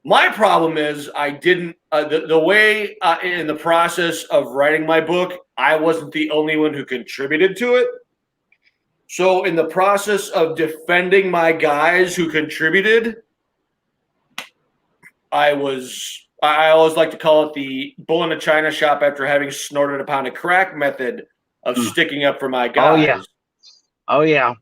My problem is I didn't the way in the process of writing my book, I wasn't the only one who contributed to it. So in the process of defending my guys who contributed, I always like to call it the bull in a china shop after having snorted a pound of crack method of sticking up for my guys. Oh yeah.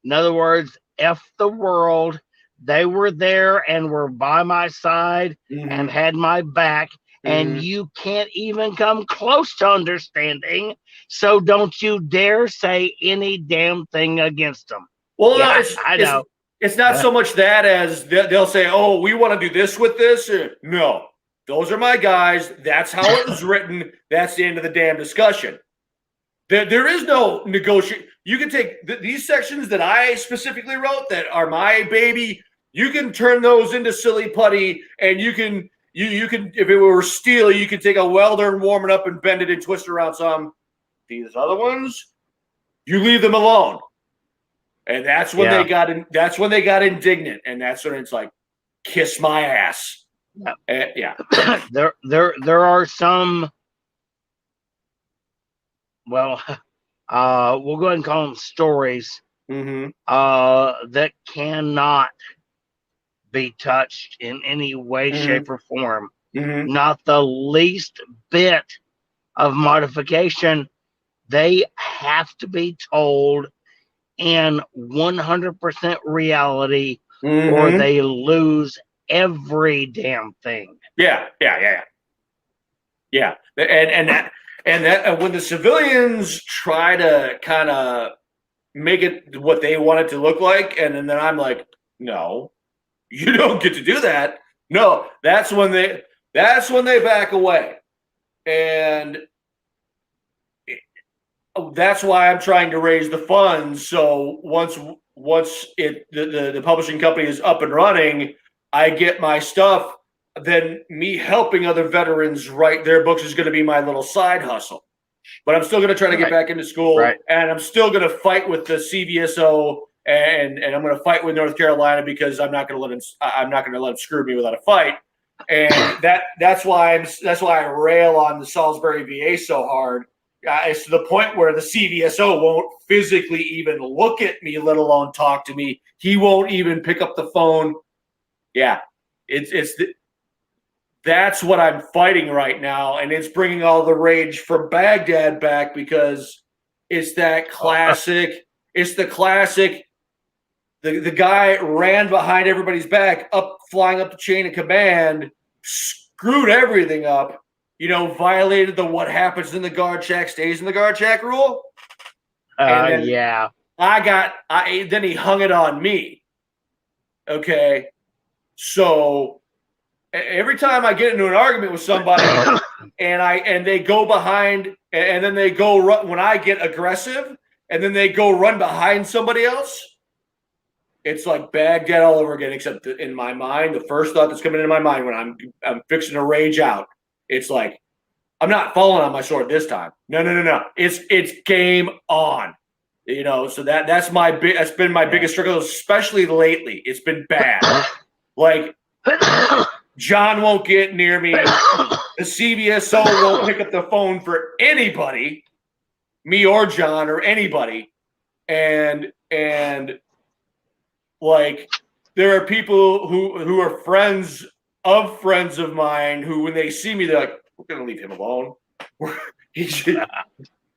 In other words, F the world. They were there and were by my side and had my back. And you can't even come close to understanding. So don't you dare say any damn thing against them. Well, yeah, I know. It's not so much that as they'll say, oh, we want to do this with this. No, those are my guys. That's how it was written. That's the end of the damn discussion. There is no negotiation. You can take these sections that I specifically wrote that are my baby. You can turn those into silly putty, and you can if it were steel, you could take a welder and warm it up and bend it and twist it around some. These other ones, you leave them alone. And that's when they got indignant, and that's when it's like, kiss my ass. Yeah. There are some. Well, we'll go ahead and call them stories. That cannot be touched in any way, shape, or form. not the least bit of modification. They have to be told in 100% reality, or they lose every damn thing. Yeah. And when the civilians try to kind of make it what they want it to look like, and then I'm like, no, you don't get to do that. No, that's when they back away, and that's why I'm trying to raise the funds. So once the publishing company is up and running, I get my stuff. Then me helping other veterans write their books is going to be my little side hustle. But I'm still going to try to get back into school, and I'm still going to fight with the CVSO, and I'm going to fight with North Carolina because I'm not going to let them screw me without a fight. And that's why I rail on the Salisbury VA so hard. It's to the point where the CVSO won't physically even look at me, let alone talk to me. He won't even pick up the phone. Yeah, that's what I'm fighting right now, and it's bringing all the rage from Baghdad back because it's that classic. It's the classic. The guy ran behind everybody's back, flying up the chain of command, screwed everything up. Violated the what happens in the guard shack stays in the guard shack rule. Yeah. Then he hung it on me. Okay, so every time I get into an argument with somebody and they go behind and then they go run when I get aggressive and then they go run behind somebody else, it's like Baghdad all over again. Except in my mind, the first thought that's coming into my mind when I'm fixing to rage out, it's like I'm not falling on my sword this time. No. It's game on. So that's been my biggest struggle, especially lately. It's been bad. Like John won't get near me. The CVSO won't pick up the phone for anybody, me or John or anybody. And like there are people who are friends of mine who, when they see me, they're like, "We're gonna leave him alone.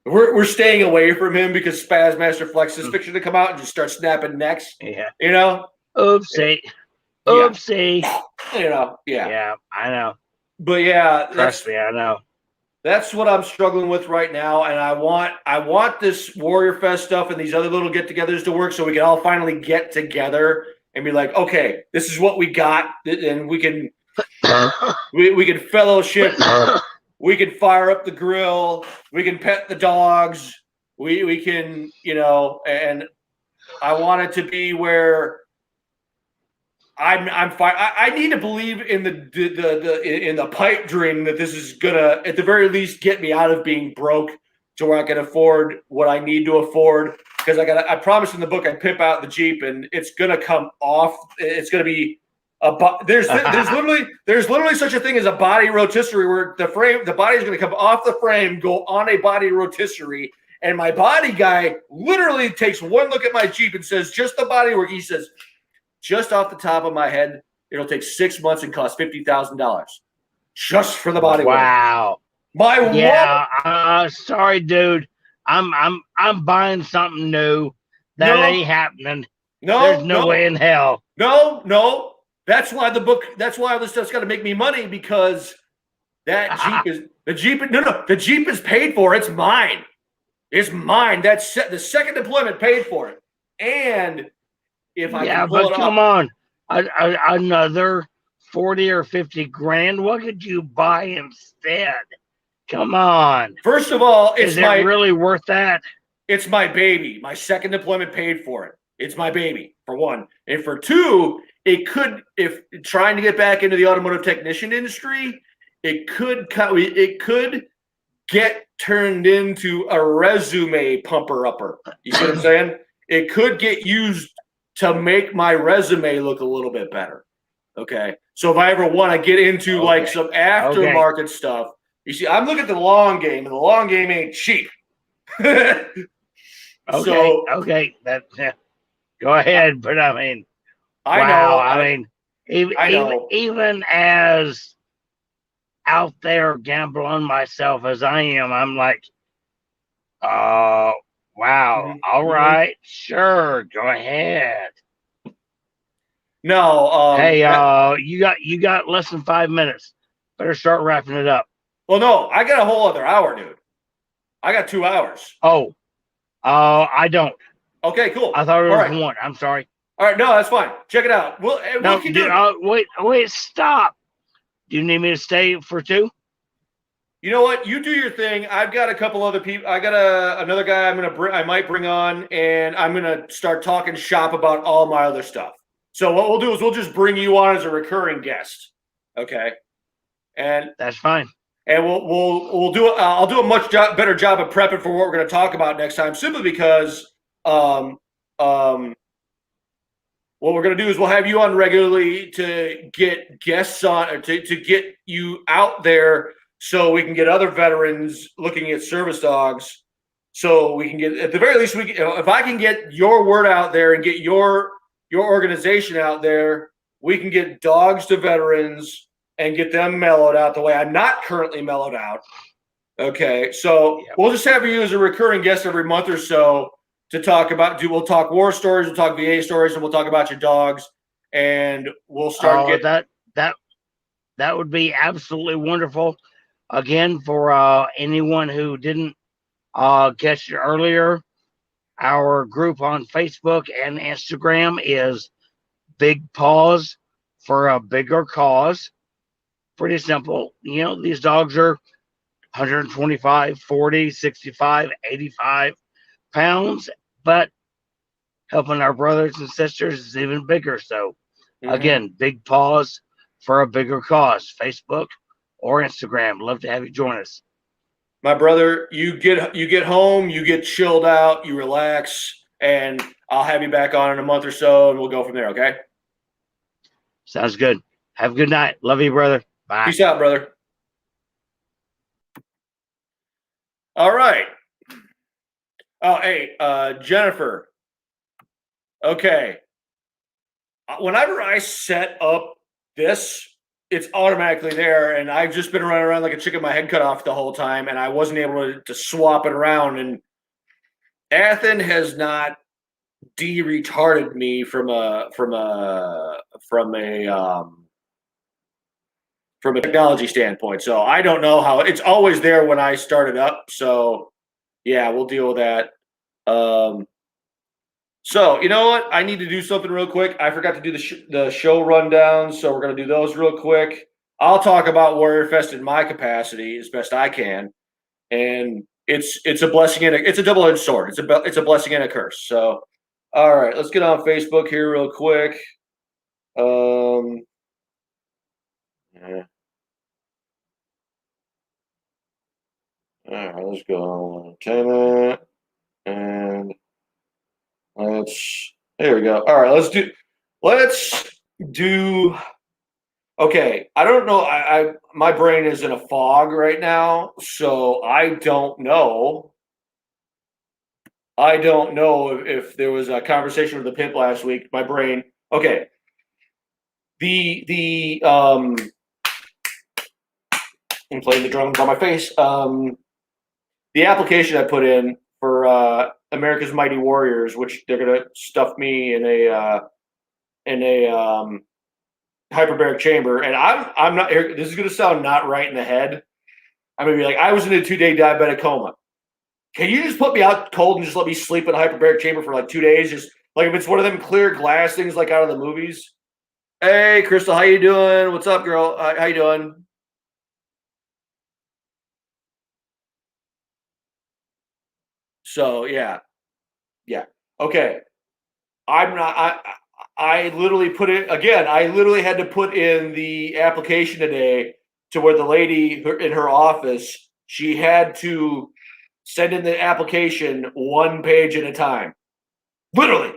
We're staying away from him because Spazmaster Flex is fixing to come out and just start snapping necks." Yeah. Oopsie. Yeah, I know. But yeah, trust me, I know. That's what I'm struggling with right now, and I want this Warrior Fest stuff and these other little get-togethers to work so we can all finally get together and be like, okay, this is what we got, and we can we can fellowship, we can fire up the grill, we can pet the dogs, we can, and I want it to be where I'm fine. I need to believe in the pipe dream that this is gonna, at the very least, get me out of being broke to where I can afford what I need to afford. Because I promised in the book I'd pimp out the Jeep, and it's gonna come off. It's gonna be there's literally such a thing as a body rotisserie where the body is gonna come off the frame, go on a body rotisserie, and my body guy literally takes one look at my Jeep and says, "Just the body work." He says, "Just off the top of my head, it'll take 6 months and cost $50,000 just for the body work." Wow. Sorry, dude. I'm buying something new. That ain't happening. There's no way in hell. No. That's why all this stuff's got to make me money, because the Jeep is paid for. It's mine. It's mine. That's the second deployment paid for it. And if I can pull it off, come on, another 40 or 50 grand. What could you buy instead? Come on. First of all, is it really worth that? It's my baby. My second deployment paid for it. It's my baby, for one, and for two, it could, if trying to get back into the automotive technician industry, it could get turned into a resume pumper upper. You see what I'm saying? It could get used to make my resume look a little bit better. Okay. So if I ever want to get into like some aftermarket stuff, you see, I'm looking at the long game, and the long game ain't cheap. Okay. Go ahead. But I mean, I know. Even as out there gambling myself as I am, I'm like, wow, all right, sure, go ahead. No, Hey, you got less than 5 minutes. Better start wrapping it up. well, no, I got a whole other hour, dude. I got 2 hours. Oh, I don't. Okay, cool. I thought it All was right. one. I'm sorry. All right, no, that's fine. Check it out. We'll keep doing it. Wait, stop. Do you need me to stay for 2? You know what? You do your thing. I've got a couple other people. I got another guy I might bring on, and I'm gonna start talking shop about all my other stuff. So what we'll do is we'll just bring you on as a recurring guest. Okay. And that's fine. And we'll do I'll do a much better job of prepping for what we're going to talk about next time, simply because what we're going to do is we'll have you on regularly to get guests on, or to get you out there, so we can get other veterans looking at service dogs. So we can get, at the very least, if I can get your word out there and get your organization out there, we can get dogs to veterans and get them mellowed out the way I'm not currently mellowed out. Okay, so we'll just have you as a recurring guest every month or so to talk about. We'll talk war stories, we'll talk VA stories, and we'll talk about your dogs, and we'll start getting that would be absolutely wonderful. Again, for anyone who didn't catch it earlier, our group on Facebook and Instagram is Big Paws for a Bigger Cause. Pretty simple. You know, these dogs are 125, 40, 65, 85 pounds, but helping our brothers and sisters is even bigger. So, again, Big Paws for a Bigger Cause, Facebook or Instagram. Love to have you join us. My brother, you get home, you get chilled out, you relax, and I'll have you back on in a month or so, and we'll go from there, okay? Sounds good. Have a good night. Love you, brother. Bye. Peace out, brother. All right. Oh, hey, Jennifer. Okay. Whenever I set up this, it's automatically there, and I've just been running around like a chicken with my head cut off the whole time, and I wasn't able to swap it around. And Athen has not de-retarded me from a technology standpoint. So I don't know how. It's always there when I start it up. So yeah, we'll deal with that. So you know what? I need to do something real quick. I forgot to do the show rundown, so we're gonna do those real quick. I'll talk about Warrior Fest in my capacity as best I can, and it's a blessing and it's a double-edged sword. It's a blessing and a curse. So, all right, let's get on Facebook here real quick. Yeah. All right, let's go on entertainment, and there we go. All right, let's do. Okay, I don't know. My brain is in a fog right now, so I don't know. I don't know if there was a conversation with the pimp last week. My brain. Okay. I'm playing the drums on my face. The application I put in for America's Mighty Warriors, which they're gonna stuff me in a hyperbaric chamber, and I'm not here. This is gonna sound not right in the head. I'm gonna be like, I was in a 2-day diabetic coma. Can you just put me out cold and just let me sleep in a hyperbaric chamber for like 2 days? Just like if it's one of them clear glass things like out of the movies. Hey, Crystal, how you doing? What's up, girl? How you doing? So yeah. Okay. I literally put it again. I literally had to put in the application today to where the lady in her office, she had to send in the application 1 page at a time. Literally.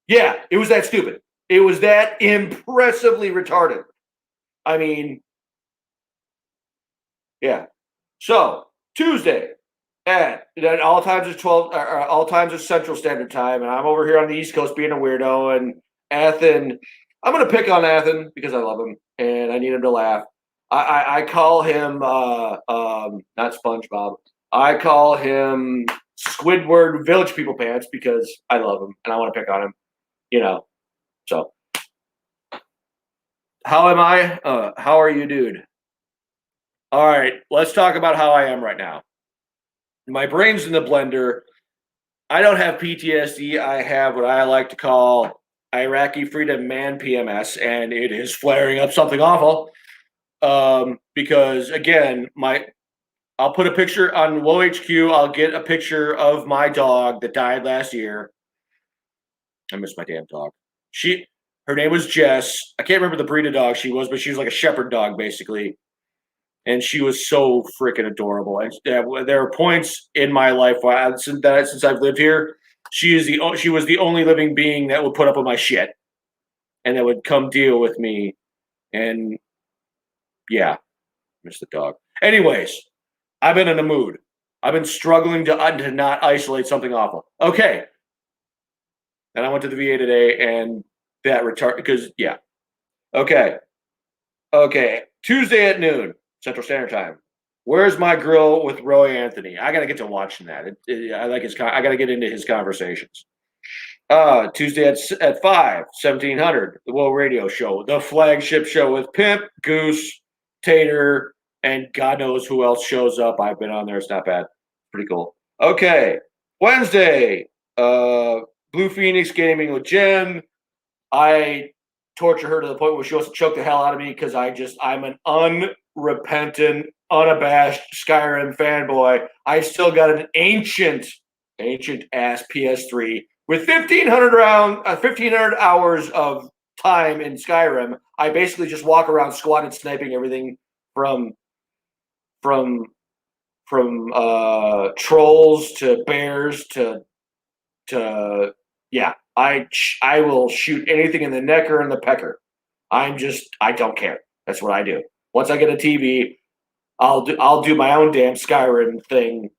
Yeah, it was that stupid. It was that impressively retarded. I mean, yeah. So Tuesday at all times is 12. All times is Central Standard Time, and I'm over here on the East Coast being a weirdo. And Athen, I'm gonna pick on Athen because I love him and I need him to laugh. I call him not SpongeBob. I call him Squidward Village People Pants because I love him and I want to pick on him. You know. So how am I? How are you, dude? All right, let's talk about how I am right now. My brain's in the blender. I don't have PTSD. I have what I like to call Iraqi Freedom Man PMS, and it is flaring up something awful. Because again, I'll put a picture on Low HQ. I'll get a picture of my dog that died last year. I miss my damn dog. Her name was Jess. I can't remember the breed of dog she was, but she was like a shepherd dog, basically. And she was so freaking adorable. And there are points in my life since I've lived here, she was the only living being that would put up with my shit and that would come deal with me. And yeah, miss the dog. Anyways, I've been in a mood. I've been struggling to not isolate something awful. Okay. And I went to the VA today, and that because yeah. Okay. Tuesday at noon. Central Standard Time. Where's My Grill with Roy Anthony? I got to get to watching that. I like I got to get into his conversations. Tuesday at 5, 1700, the Will Radio Show, the flagship show with Pimp, Goose, Tater, and God knows who else shows up. I've been on there. It's not bad. Pretty cool. Okay. Wednesday, Blue Phoenix Gaming with Jen. I torture her to the point where she wants to choke the hell out of me because I'm an unrepentant, unabashed Skyrim fanboy. I still got an ancient ass PS3 with 1,500 hours of time in Skyrim. I basically just walk around squatting, sniping everything from trolls to bears to yeah. I will shoot anything in the neck or in the pecker. I don't care. That's what I do. Once I get a TV, I'll do my own damn Skyrim thing.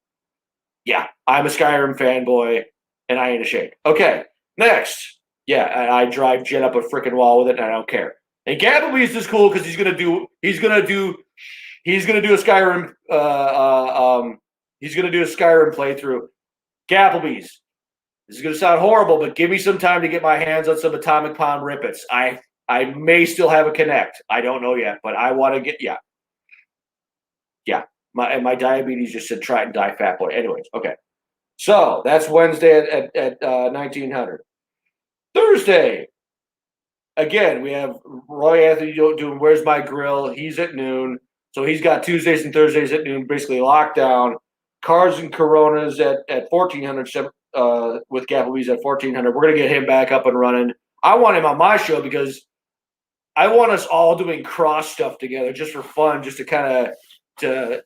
Yeah, I'm a Skyrim fanboy, and I ain't ashamed. Okay, next. Yeah, I drive Jen up a freaking wall with it, and I don't care. And Gabblebees is cool because he's gonna do a Skyrim he's gonna do a Skyrim playthrough. Gabblebees. This is going to sound horrible, but give me some time to get my hands on some Atomic Palm Rippets. I may still have a Connect. I don't know yet, but I want to get My diabetes just said try and die, fat boy. Anyways, okay. So that's Wednesday at 1900. Thursday, again, we have Roy Anthony doing Where's My Grill. He's at noon, so he's got Tuesdays and Thursdays at noon, basically lockdown. Cars and Coronas at 1400. With Gapplebee's at 1400. We're going to get him back up and running. I want him on my show because I want us all doing cross stuff together just for fun, just to kind of to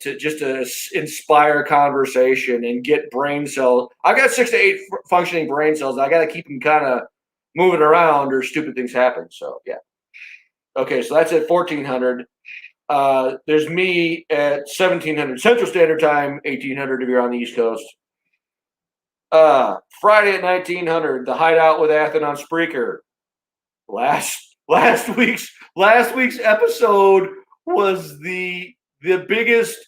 inspire conversation and get brain cells. I got 6 to 8 functioning brain cells. I got to keep them kind of moving around or stupid things happen. So yeah. Okay, so that's at 1400. There's me at 1700 Central Standard Time, 1800 if you're on the East Coast. Friday at 1900, the Hideout with Athen on Spreaker. Last week's episode was the biggest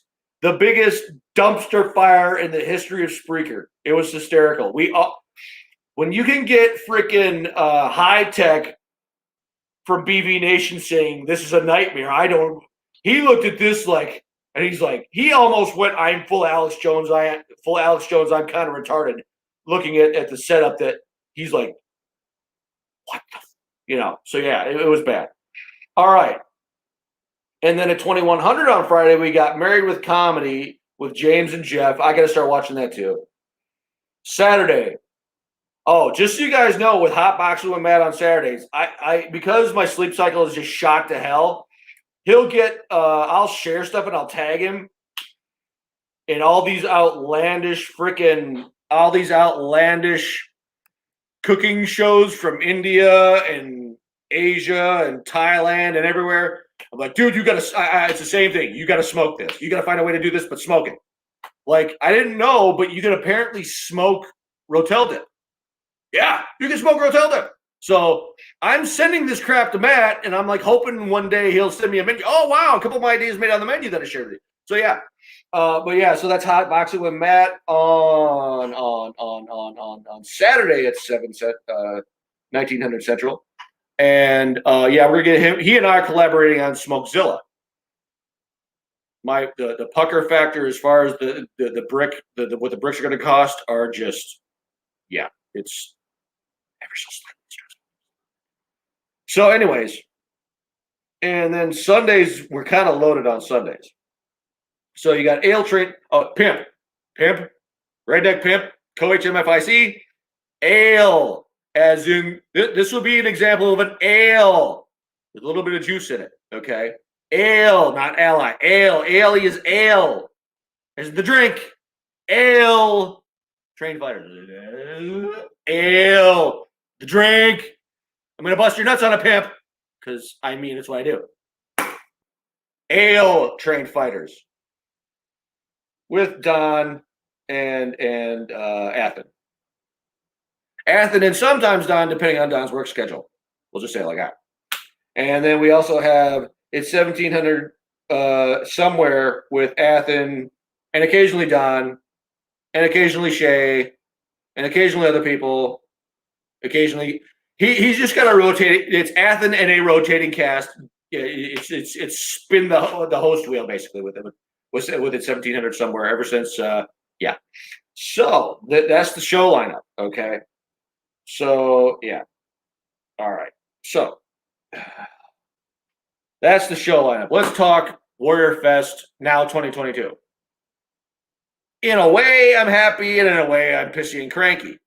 dumpster fire in the history of Spreaker. It was hysterical. When you can get freaking high tech from BV Nation saying this is a nightmare, he looked at this and he's like, he almost went, I'm full Alex Jones. I'm kind of retarded. Looking at the setup that he's like, what the, so yeah, it was bad. All right. And then at 2100 on Friday, we got Married with Comedy with James and Jeff. I got to start watching that too. Saturday. Oh, just so you guys know, with Hot Boxing with Matt on Saturdays, I because my sleep cycle is just shot to hell, he'll get, I'll share stuff and I'll tag him in all these outlandish cooking shows from India and Asia and Thailand and everywhere. I'm like, dude, it's the same thing. You got to smoke this. You got to find a way to do this, but smoke it. Like, I didn't know, but you can apparently smoke Rotel dip. Yeah, you can smoke Rotel dip. So I'm sending this crap to Matt, and I'm like hoping one day he'll send me a menu. Oh wow, a couple of my ideas made on the menu that I shared with you. So yeah, so that's Hot Boxing with Matt on Saturday at 1900 Central, and we're gonna get him. He and I are collaborating on Smokezilla. The pucker factor as far as the brick, what the bricks are going to cost are just, it's ever so slightly stressful. So, anyways, and then Sundays we're kind of loaded on Sundays. So you got pimp, redneck pimp, co-HMFIC, ale, as in this will be an example of an ale with a little bit of juice in it. Okay. Ale, not ally. Ale. Ale is ale. Is the drink. Ale. Trained fighters. Ale. The drink. I'm going to bust your nuts on a pimp. Because, it's what I do. Ale trained fighters. With Don and Athen. Athen and sometimes Don, depending on Don's work schedule. We'll just say it like that. And then we also have it's 1700 somewhere with Athen and occasionally Don and occasionally Shay and occasionally other people. Occasionally, he's just got a rotating. It's Athen and a rotating cast. It's spin the host wheel basically with it. With it 1700 somewhere ever since. So that's the show lineup. Okay. So yeah. All right. So. That's the show lineup. Let's talk Warrior Fest now 2022. In a way, I'm happy, and in a way, I'm pissy and cranky.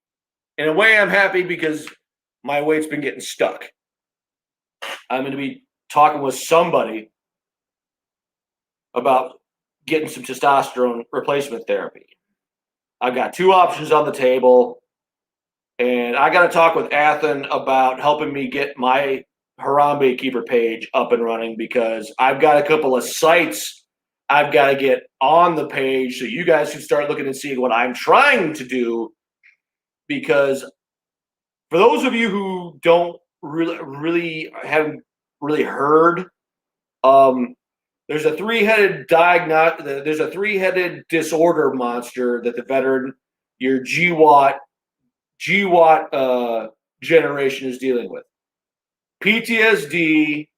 In a way, I'm happy because my weight's been getting stuck. I'm going to be talking with somebody about getting some testosterone replacement therapy. I've got two options on the table, and I got to talk with Athen about helping me get my Harambe Keeper page up and running because I've got a couple of sites I've got to get on the page so you guys can start looking and seeing what I'm trying to do. Because for those of you who don't really haven't really heard, there's a three-headed disorder monster that the veteran, your GWAT generation is dealing with. PTSD,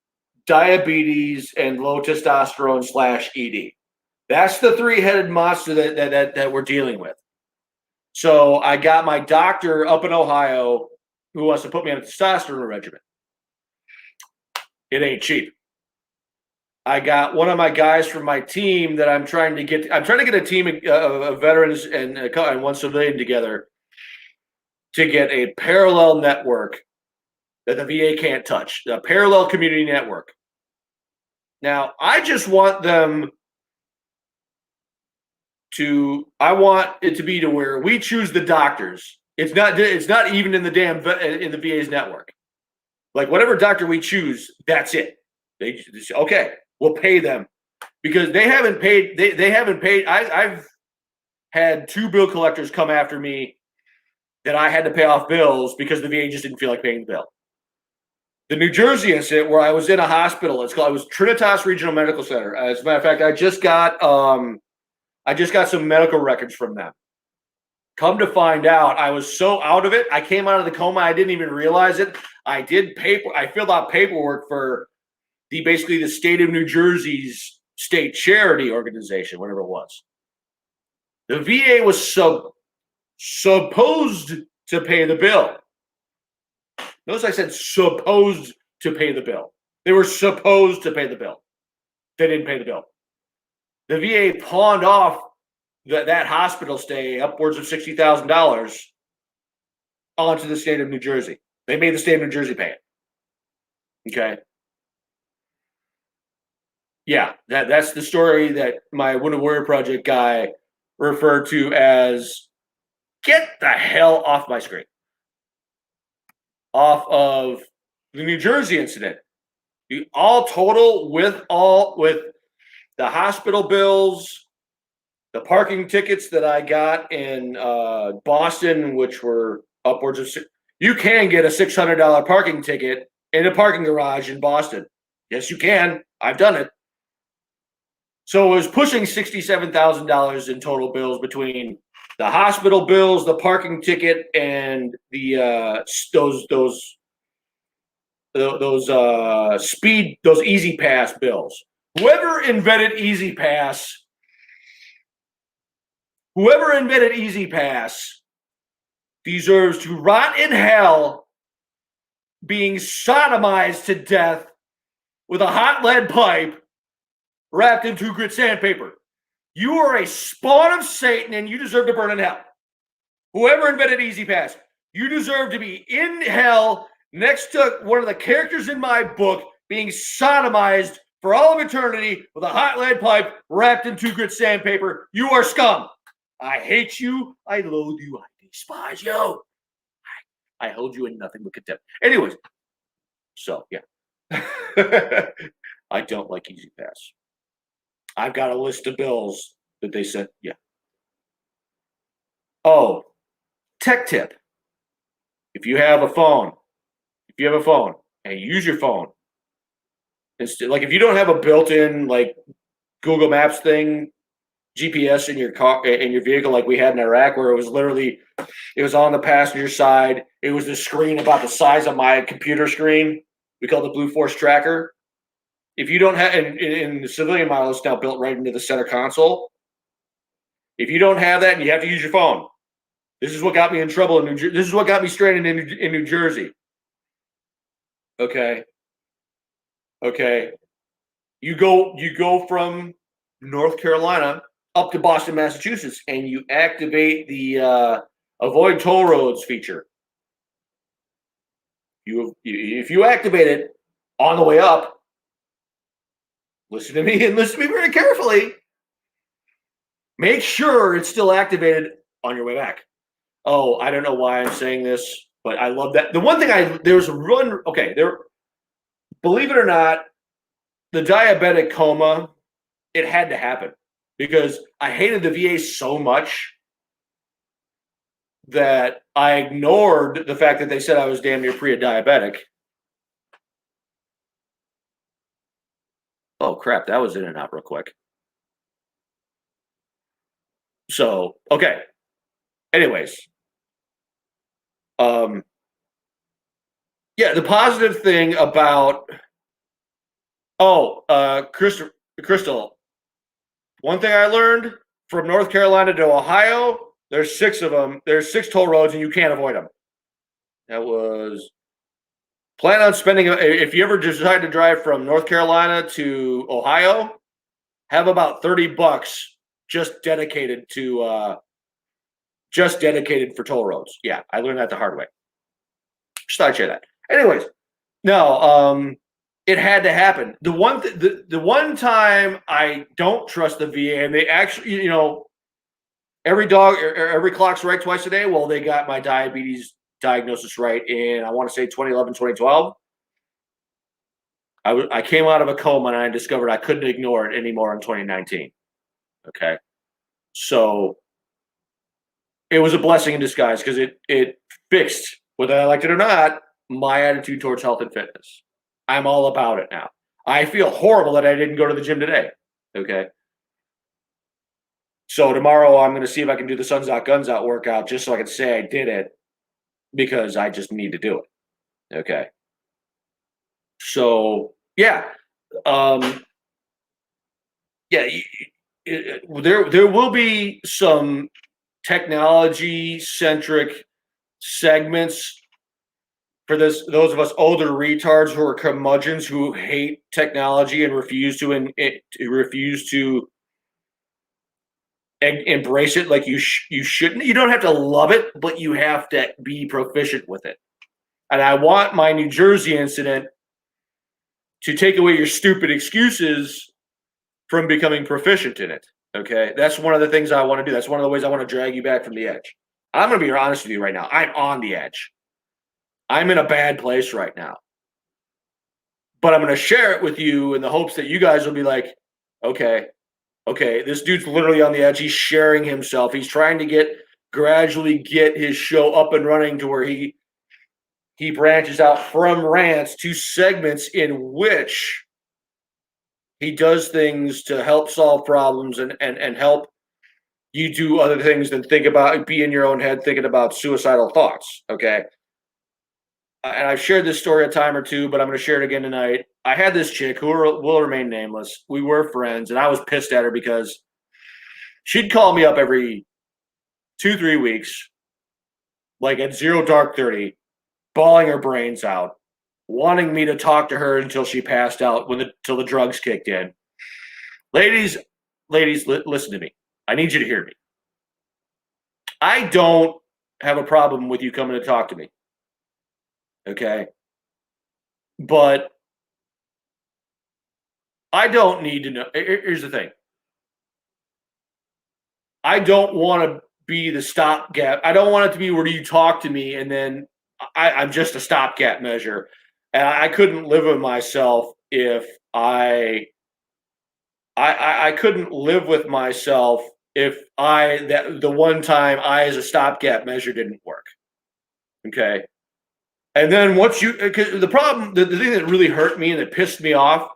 diabetes, and low testosterone /ED. That's the three-headed monster that we're dealing with. So I got my doctor up in Ohio who wants to put me on a testosterone regimen. It ain't cheap. I got one of my guys from my team that I'm trying to get a team of veterans and one civilian together to get a parallel network that the VA can't touch, the parallel community network. Now, I just want them I want it to be to where we choose the doctors. It's not even in the VA's network. Like whatever doctor we choose, that's it. They okay, we'll pay them because they haven't paid. They haven't paid. I've had two bill collectors come after me that I had to pay off bills because the VA just didn't feel like paying the bill. The New Jersey incident where I was in a hospital, it was Trinitas Regional Medical Center. As a matter of fact, I just got some medical records from them. Come to find out, I was so out of it. I came out of the coma. I didn't even realize it. I filled out paperwork for basically the state of New Jersey's state charity organization, whatever it was. The VA was supposed to pay the bill. Notice I said supposed to pay the bill. They were supposed to pay the bill. They didn't pay the bill. The VA pawned off that hospital stay upwards of $60,000 onto the state of New Jersey. They made the state of New Jersey pay it. Okay. Yeah, that's the story that my Wounded Warrior Project guy referred to as get the hell off my screen. Off of the New Jersey incident. All total with the hospital bills, the parking tickets that I got in Boston, which were upwards of You can get a $600 parking ticket in a parking garage in Boston. Yes, you can. I've done it. So it was pushing $67,000 in total bills between the hospital bills, the parking ticket, and the those Easy Pass bills. Whoever invented Easy Pass deserves to rot in hell, being sodomized to death with a hot lead pipe wrapped in 2 grit sandpaper. You are a spawn of Satan and you deserve to burn in hell. Whoever invented Easy Pass, you deserve to be in hell next to one of the characters in my book being sodomized for all of eternity with a hot lead pipe wrapped in 2 grit sandpaper. You are scum. I hate you. I loathe you. I despise you. I hold you in nothing but contempt. Anyways, so yeah. I don't like Easy Pass. I've got a list of bills that they sent. Yeah. Oh, tech tip. If you have a phone and you use your phone, like if you don't have a built-in like Google Maps thing, GPS in your car, in your vehicle, like we had in Iraq, where it was on the passenger side. It was the screen about the size of my computer screen. We call it the Blue Force Tracker. If you don't have, in the civilian model, it's now built right into the center console. If you don't have that and you have to use your phone, this is what got me in trouble in New Jersey. This is what got me stranded in New Jersey. Okay. You go from North Carolina up to Boston, Massachusetts, and you activate the avoid toll roads feature. If you activate it on the way up, listen to me very carefully. Make sure it's still activated on your way back. Oh, I don't know why I'm saying this, but I love that. The one thing believe it or not, the diabetic coma, it had to happen because I hated the VA so much that I ignored the fact that they said I was damn near pre-diabetic. Oh, crap. That was in and out real quick. So, okay. Anyways. Yeah, the positive thing about Crystal. One thing I learned from North Carolina to Ohio, there's 6 of them. There's 6 toll roads and you can't avoid them. That was plan on spending, if you ever decide to drive from North Carolina to Ohio, have about $30 just dedicated for toll roads. Yeah, I learned that the hard way. Just thought I'd share that. Anyways, no, it had to happen. The one time I don't trust the VA, and they actually, every clock's right twice a day. Well, they got my diabetes diagnosis right in, I want to say 2011, 2012. I came out of a coma and I discovered I couldn't ignore it anymore in 2019. Okay. So it was a blessing in disguise because it fixed, whether I liked it or not, my attitude towards health and fitness. I'm all about it now. I feel horrible that I didn't go to the gym today. Okay. So tomorrow I'm going to see if I can do the Suns Out Guns Out workout just so I can say I did it because I just need to do it. Okay. So yeah. There will be some technology-centric segments for those of us older retards who are curmudgeons who hate technology and refuse to embrace it like you shouldn't. You don't have to love it, but you have to be proficient with it. And I want my New Jersey incident to take away your stupid excuses from becoming proficient in it. Okay, that's one of the things I want to do. That's one of the ways I want to drag you back from the edge. I'm going to be honest with you right now. I'm on the edge. I'm in a bad place right now. But I'm going to share it with you in the hopes that you guys will be like, okay, this dude's literally on the edge. He's sharing himself. He's trying to gradually get his show up and running to where he he branches out from rants to segments in which he does things to help solve problems and help you do other things than be in your own head thinking about suicidal thoughts. Okay. And I've shared this story a time or two, but I'm going to share it again tonight. I had this chick who will remain nameless. We were friends, and I was pissed at her because she'd call me up every 2-3 weeks, like at 0:30, bawling her brains out, wanting me to talk to her until she passed out till the drugs kicked in. Ladies, listen to me. I need you to hear me. I don't have a problem with you coming to talk to me. Okay? But I don't need to know. Here's the thing. I don't want to be the stopgap. I don't want it to be where you talk to me and then I'm just a stopgap measure. And I couldn't live with myself if I couldn't live with myself if the one time I as a stopgap measure didn't work. Okay. And then cause the problem, the thing that really hurt me and that pissed me off,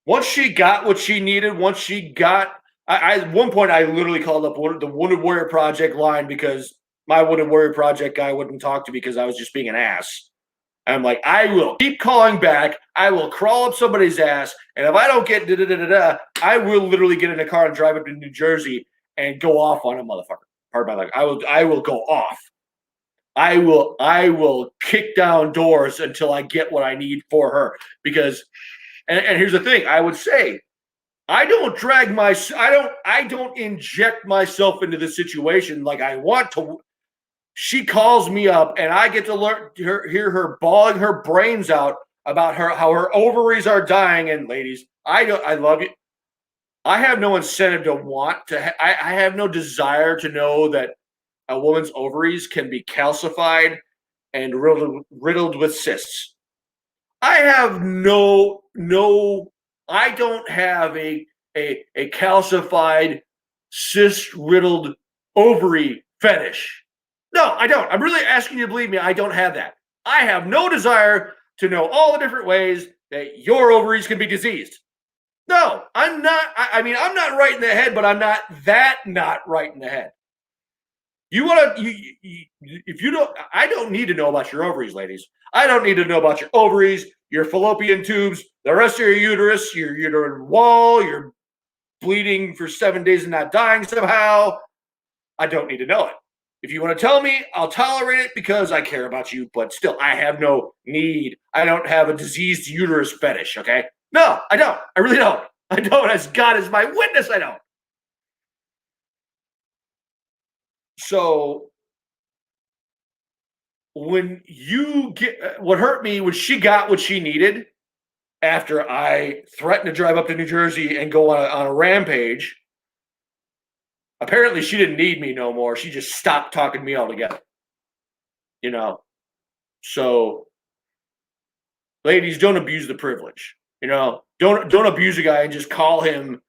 once she got what she needed, at one point I literally called up the Wounded Warrior Project line because my Wounded Warrior Project guy wouldn't talk to me because I was just being an ass. And I'm like, I will keep calling back. I will crawl up somebody's ass. And if I don't get I will literally get in a car and drive up to New Jersey and go off on a motherfucker. Pardon my language. I will go off. I will kick down doors until I get what I need for her. Because, and here's the thing, I would say, I don't inject myself into the situation like I want to. She calls me up and I get to hear her bawling her brains out about how her ovaries are dying. And ladies, I love you. I have no incentive to want to. I have no desire to know that a woman's ovaries can be calcified and riddled with cysts. I have I don't have a calcified, cyst-riddled ovary fetish. No, I don't. I'm really asking you to believe me. I don't have that. I have no desire to know all the different ways that your ovaries can be diseased. No, I'm not. I'm not right in the head, but I'm not right in the head. I don't need to know about your ovaries, ladies. I don't need to know about your ovaries, your fallopian tubes, the rest of your uterus, your uterine wall, you're bleeding for 7 days and not dying somehow. I don't need to know it. If you want to tell me, I'll tolerate it because I care about you, but still, I have no need. I don't have a diseased uterus fetish, okay? No, I don't. I really don't. I don't. As God is my witness, I don't. So when what hurt me was she got what she needed after I threatened to drive up to New Jersey and go on a rampage. Apparently she didn't need me no more. She just stopped talking to me altogether. So ladies, don't abuse the privilege. Don't abuse a guy and just call him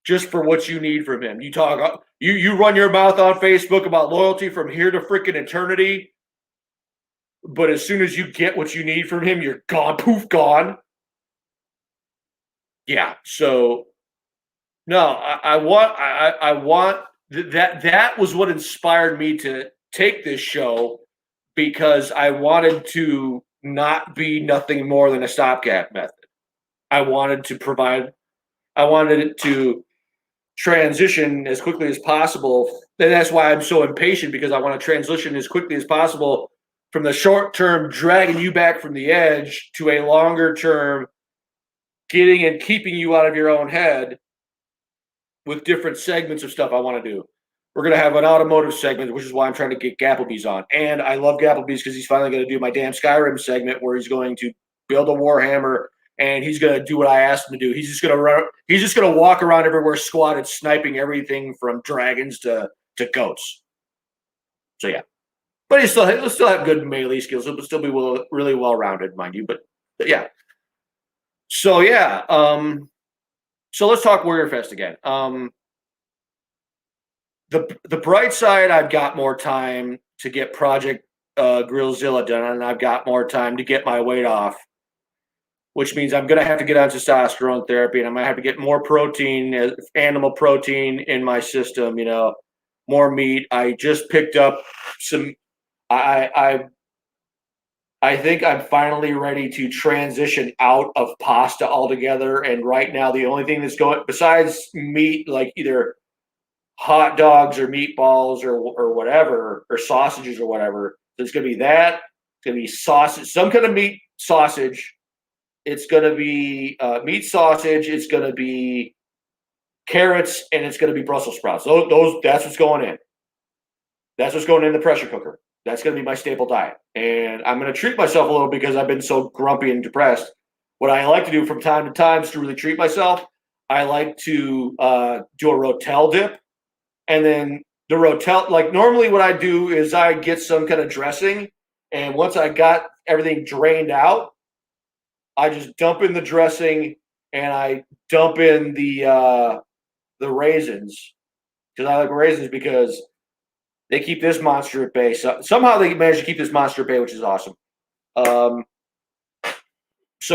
just for what you need from him. You run your mouth on Facebook about loyalty from here to freaking eternity. But as soon as you get what you need from him, you're gone, poof, gone. Yeah. So no, I want that was what inspired me to take this show, because I wanted to not be nothing more than a stopgap method. I wanted it to transition as quickly as possible. And that's why I'm so impatient, because I want to transition as quickly as possible from the short term dragging you back from the edge to a longer term getting and keeping you out of your own head with different segments of stuff I want to do. We're going to have an automotive segment, which is why I'm trying to get Gapplebees on. And I love Gapplebees because he's finally going to do my damn Skyrim segment where he's going to build a Warhammer and he's going to do what I asked him to do. He's just going to walk around everywhere squatted, sniping everything from dragons to goats. So yeah. But he'll still have good melee skills. He'll still be really well-rounded, mind you. But yeah. So yeah. So let's talk Warrior Fest again. The bright side, I've got more time to get project Grillzilla done, and I've got more time to get my weight off, which means I'm going to have to get on testosterone therapy, and I'm going to have to get more protein, animal protein in my system, more meat. I just picked up some I think I'm finally ready to transition out of pasta altogether. And right now, the only thing that's going besides meat, like either hot dogs or meatballs or whatever, or sausages or whatever, so it's going to be that. It's going to be sausage, some kind of meat sausage. It's going to be meat sausage. It's going to be carrots, and it's going to be Brussels sprouts. That's what's going in. That's what's going in the pressure cooker. That's going to be my staple diet. And I'm going to treat myself a little because I've been so grumpy and depressed. What I like to do from time to time is to really treat myself. I like to do a Rotel dip. And then the Rotel, like normally what I do is I get some kind of dressing. And once I got everything drained out, I just dump in the dressing and I dump in the raisins. Because I like raisins because they keep this monster at bay. So somehow they managed to keep this monster at bay, which is awesome. So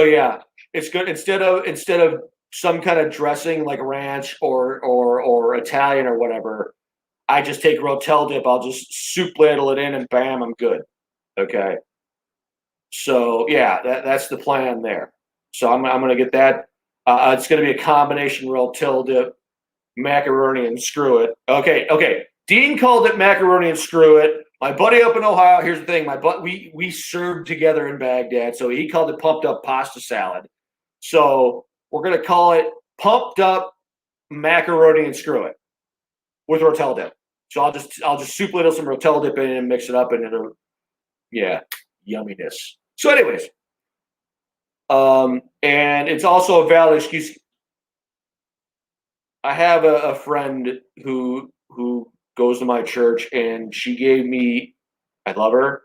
yeah, it's good. Instead of some kind of dressing like ranch or Italian or whatever, I just take Rotel dip. I'll just soup ladle it in, and bam, I'm good. Okay. So yeah, that's the plan there. So I'm gonna get that. It's gonna be a combination Rotel dip, macaroni, and screw it. Okay. Dean called it macaroni and screw it. My buddy up in Ohio, here's the thing. We served together in Baghdad, so he called it pumped up pasta salad. So we're gonna call it pumped up macaroni and screw it with Rotel dip. So I'll just soup ladle some Rotel dip in and mix it up, and it'll yumminess. So anyways, and it's also a valid excuse. I have a friend who goes to my church, and she gave me, I love her.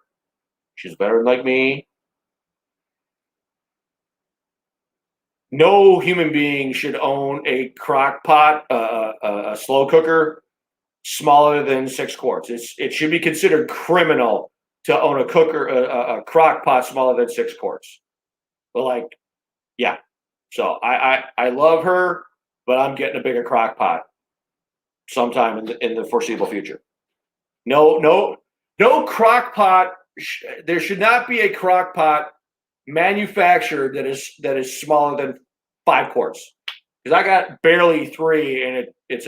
She's better than like me. No human being should own a crock pot, a slow cooker, smaller than 6 quarts. It should be considered criminal to own a cooker, a crock pot smaller than 6 quarts. But yeah. So I love her, but I'm getting a bigger crock pot sometime in the foreseeable future. No crock pot. There should not be a crock pot manufactured that is smaller than 5 quarts. Because I got barely 3, and it's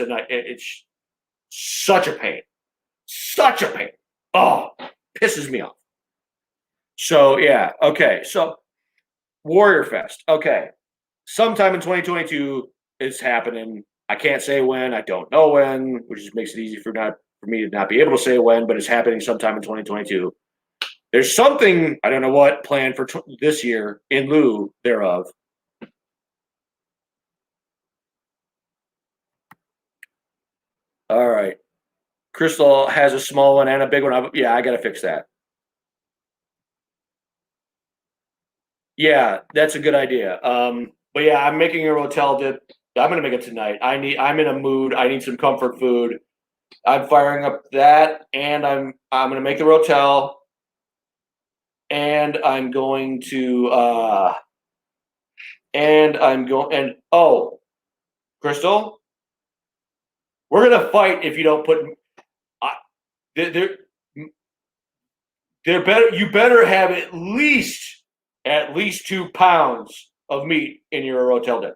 such a pain. Such a pain. Oh, pisses me off. So yeah, okay. So Warrior Fest. Okay. Sometime in 2022 it's happening. I can't say when. I don't know when, which just makes it easy for me to not be able to say when, but it's happening sometime in 2022. There's something, I don't know what, planned for this year in lieu thereof. All right. Crystal has a small one and a big one. I got to fix that. Yeah, that's a good idea. But yeah, I'm making a Rotel dip. I'm gonna make it tonight. I'm in a mood. I need some comfort food. I'm firing up that, and I'm gonna make the Rotel, and I'm going to Crystal, we're gonna fight if you don't put. There better. You better have at least 2 pounds of meat in your Rotel dip.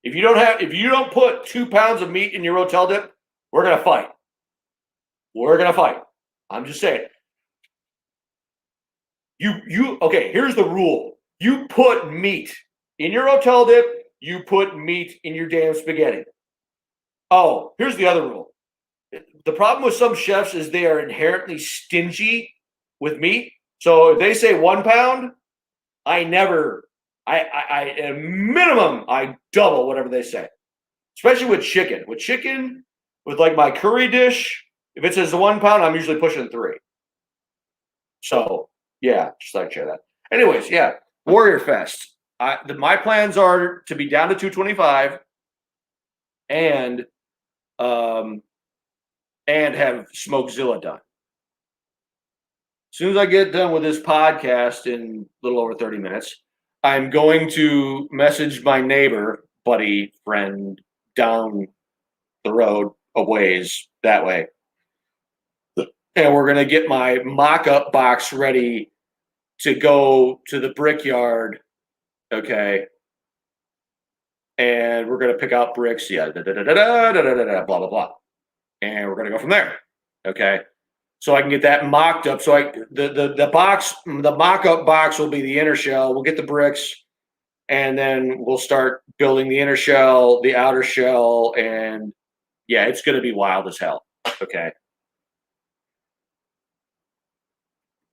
If you don't put 2 pounds of meat in your Rotel dip, we're gonna fight. We're gonna fight. I'm just saying. Okay, here's the rule. You put meat in your Rotel dip, you put meat in your damn spaghetti. Oh, here's the other rule. The problem with some chefs is they are inherently stingy with meat. So if they say 1 pound, I at minimum, I double whatever they say. Especially with chicken. With like my curry dish, if it says 1 pound, I'm usually pushing 3. So yeah, just like share that. Anyways, yeah, Warrior Fest. My plans are to be down to 225 and have Smokezilla done. soon as I get done with this podcast in a little over 30 minutes, I'm going to message my neighbor, buddy, friend down the road a ways that way. And we're going to get my mock-up box ready to go to the brickyard, okay? And we're going to pick out bricks, blah, blah, blah. And we're going to go from there, okay? So I can get that mocked up. So the mock-up box will be the inner shell. We'll get the bricks, and then we'll start building the inner shell, the outer shell, and yeah, it's going to be wild as hell, okay?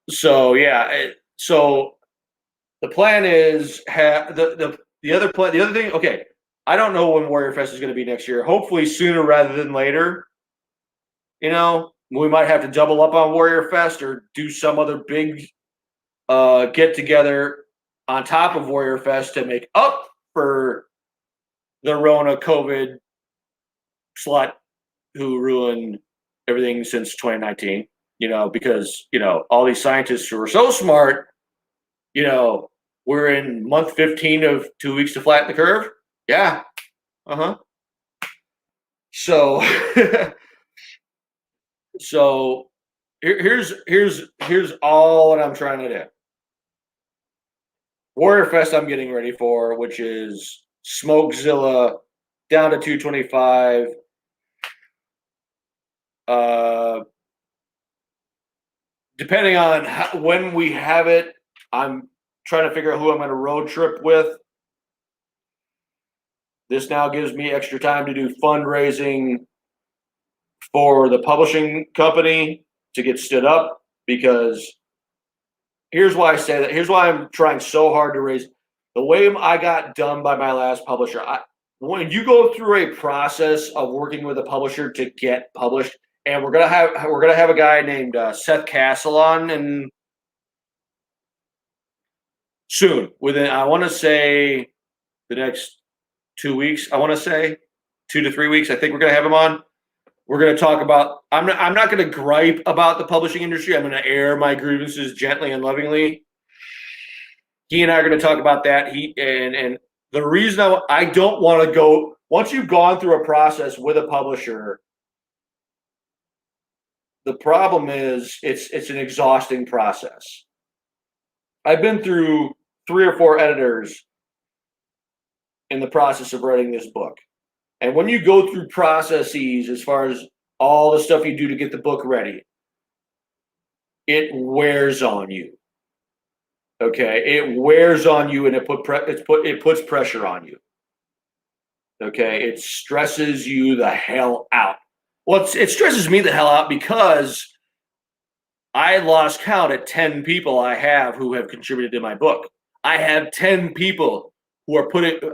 So yeah, so the plan is the other thing. Okay, I don't know when Warrior Fest is going to be next year. Hopefully sooner rather than later. You know, we might have to double up on Warrior Fest or do some other big get together on top of Warrior Fest to make up for the Rona COVID slut who ruined everything since 2019. You know, because, you know, all these scientists who are so smart, you know, we're in month 15 of 2 weeks to flatten the curve. Yeah. Uh-huh. So, so here's all what I'm trying to do. Warrior Fest I'm getting ready for, which is Smokezilla down to 225. Depending on when we have it, I'm trying to figure out who I'm going to road trip with. This now gives me extra time to do fundraising for the publishing company to get stood up, because here's why I say that. Here's why I'm trying so hard to raise. The way I got done by my last publisher, when you go through a process of working with a publisher to get published, and we're gonna have a guy named Seth Castle on, and soon, within, I want to say the next 2 weeks. I want to say 2 to 3 weeks. I think we're gonna have him on. We're gonna talk about. I'm not gonna gripe about the publishing industry. I'm gonna air my grievances gently and lovingly. He and I are gonna talk about that. And the reason I don't want to go, once you've gone through a process with a publisher. The problem is it's an exhausting process. I've been through 3 or 4 editors in the process of writing this book. And when you go through processes as far as all the stuff you do to get the book ready, it wears on you. Okay, it wears on you, and it puts pressure on you. Okay, it stresses you the hell out. Well, it stresses me the hell out because I lost count at 10 people I have who have contributed to my book. I have 10 people who are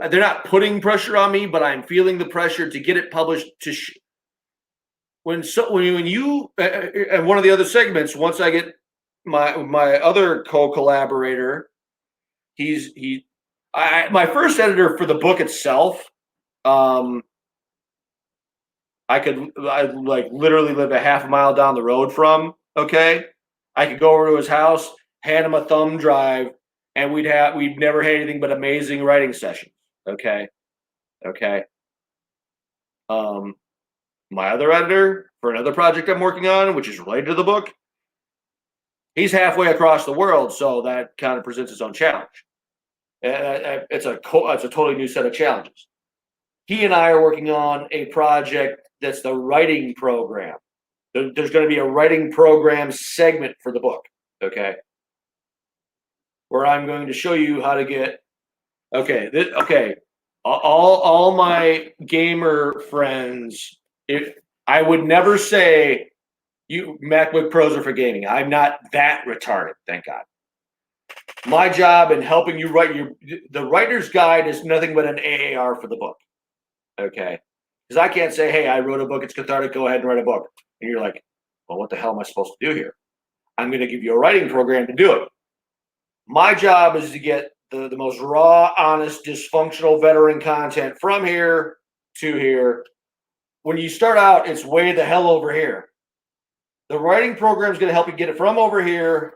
they're not putting pressure on me, but I'm feeling the pressure to get it published. When you and one of the other segments, once I get my other co-collaborator, my first editor for the book itself, I like literally live a half a mile down the road from, okay? I could go over to his house, hand him a thumb drive, and we'd never had anything but amazing writing sessions. Okay. My other editor for another project I'm working on, which is related to the book, he's halfway across the world, so that kind of presents its own challenge. It's a totally new set of challenges. He and I are working on a project that's the writing program. There's going to be a writing program segment for the book, okay? Where I'm going to show you how to get, all my gamer friends, I would never say MacBook Pros are for gaming. I'm not that retarded, thank God. My job in helping you write the writer's guide is nothing but an AAR for the book. Okay. Because I can't say, hey, I wrote a book, it's cathartic, go ahead and write a book. And you're like, well, what the hell am I supposed to do here? I'm going to give you a writing program to do it. My job is to get the most raw, honest, dysfunctional veteran content from here to here. When you start out, it's way the hell over here. The writing program is going to help you get it from over here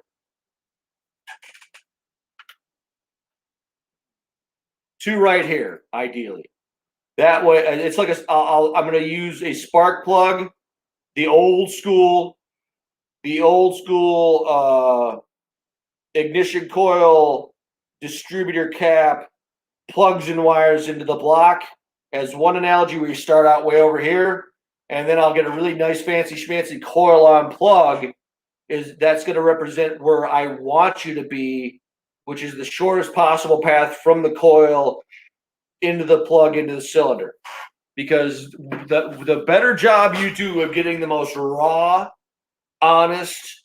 2 right here, ideally. That way, it's like I'm going to use a spark plug, the old school ignition coil, distributor cap, plugs and wires into the block as one analogy where you start out way over here, and then I'll get a really nice fancy schmancy coil on plug. That's going to represent where I want you to be, which is the shortest possible path from the coil into the plug into the cylinder. Because the better job you do of getting the most raw, honest,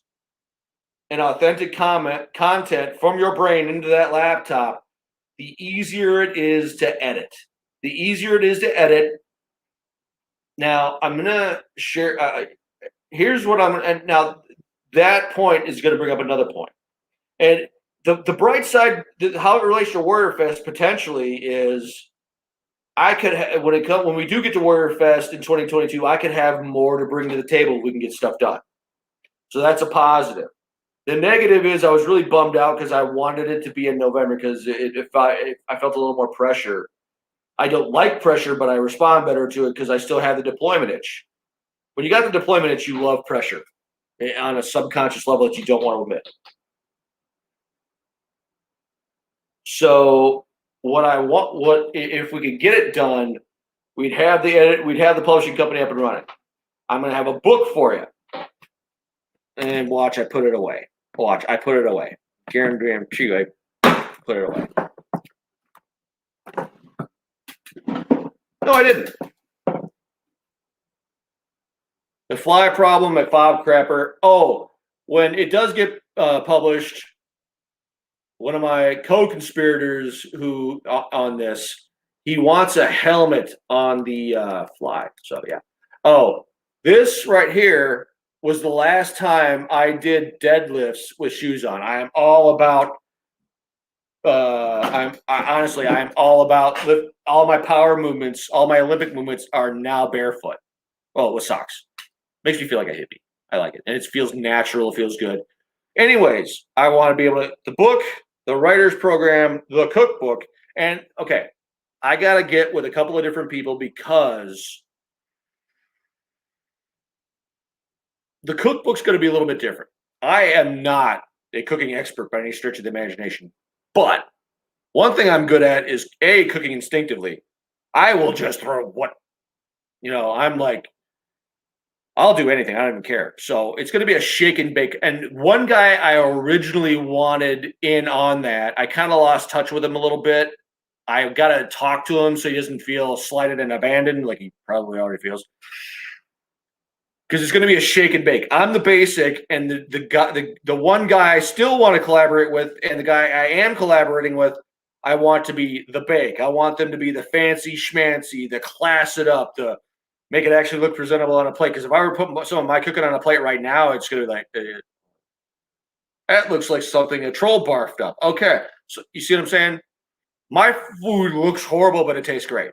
and authentic content from your brain into that laptop, the easier it is to edit. The easier it is to edit. Now, I'm going to share. Here's what and now that point is going to bring up another point. And the bright side, how it relates to Warrior Fest potentially is, I could when we do get to Warrior Fest in 2022, I could have more to bring to the table. We can get stuff done. So that's a positive. The negative is I was really bummed out because I wanted it to be in November because if I felt a little more pressure. I don't like pressure, but I respond better to it because I still have the deployment itch. When you got the deployment itch, you love pressure on a subconscious level that you don't want to admit. So what if we could get it done, we'd have the edit, we'd have the publishing company up and running. I'm going to have a book for you. And watch, I put it away. Watch, I put it away. Guarantee you, I put it away. No, I didn't. The Fly Problem at Fob Crapper. Oh, when it does get published, one of my co-conspirators who on this, he wants a helmet on the Fly. So yeah. Oh, this right here was the last time I did deadlifts with shoes on. I am all about. I'm all about all my power movements. All my Olympic movements are now barefoot. Oh, with socks. Makes me feel like a hippie. I like it, and it feels natural. It feels good. Anyways, I want to be able to the book, the writer's program, the cookbook, and okay, I gotta get with a couple of different people because the cookbook's going to be a little bit different. I am not a cooking expert by any stretch of the imagination, but one thing I'm good at is cooking instinctively. I will just throw I'm like, I'll do anything. I don't even care. So it's going to be a shake and bake. And one guy I originally wanted in on that, I kind of lost touch with him a little bit. I've got to talk to him so he doesn't feel slighted and abandoned like he probably already feels. Because it's going to be a shake and bake. I'm the basic, and the one guy I still want to collaborate with, and the guy I am collaborating with, I want to be the bake. I want them to be the fancy schmancy, the class it up, the make it actually look presentable on a plate. Because if I were putting some of my cooking on a plate right now, it's going to be like, that looks like something a troll barfed up. Okay, so you see what I'm saying? My food looks horrible, but it tastes great.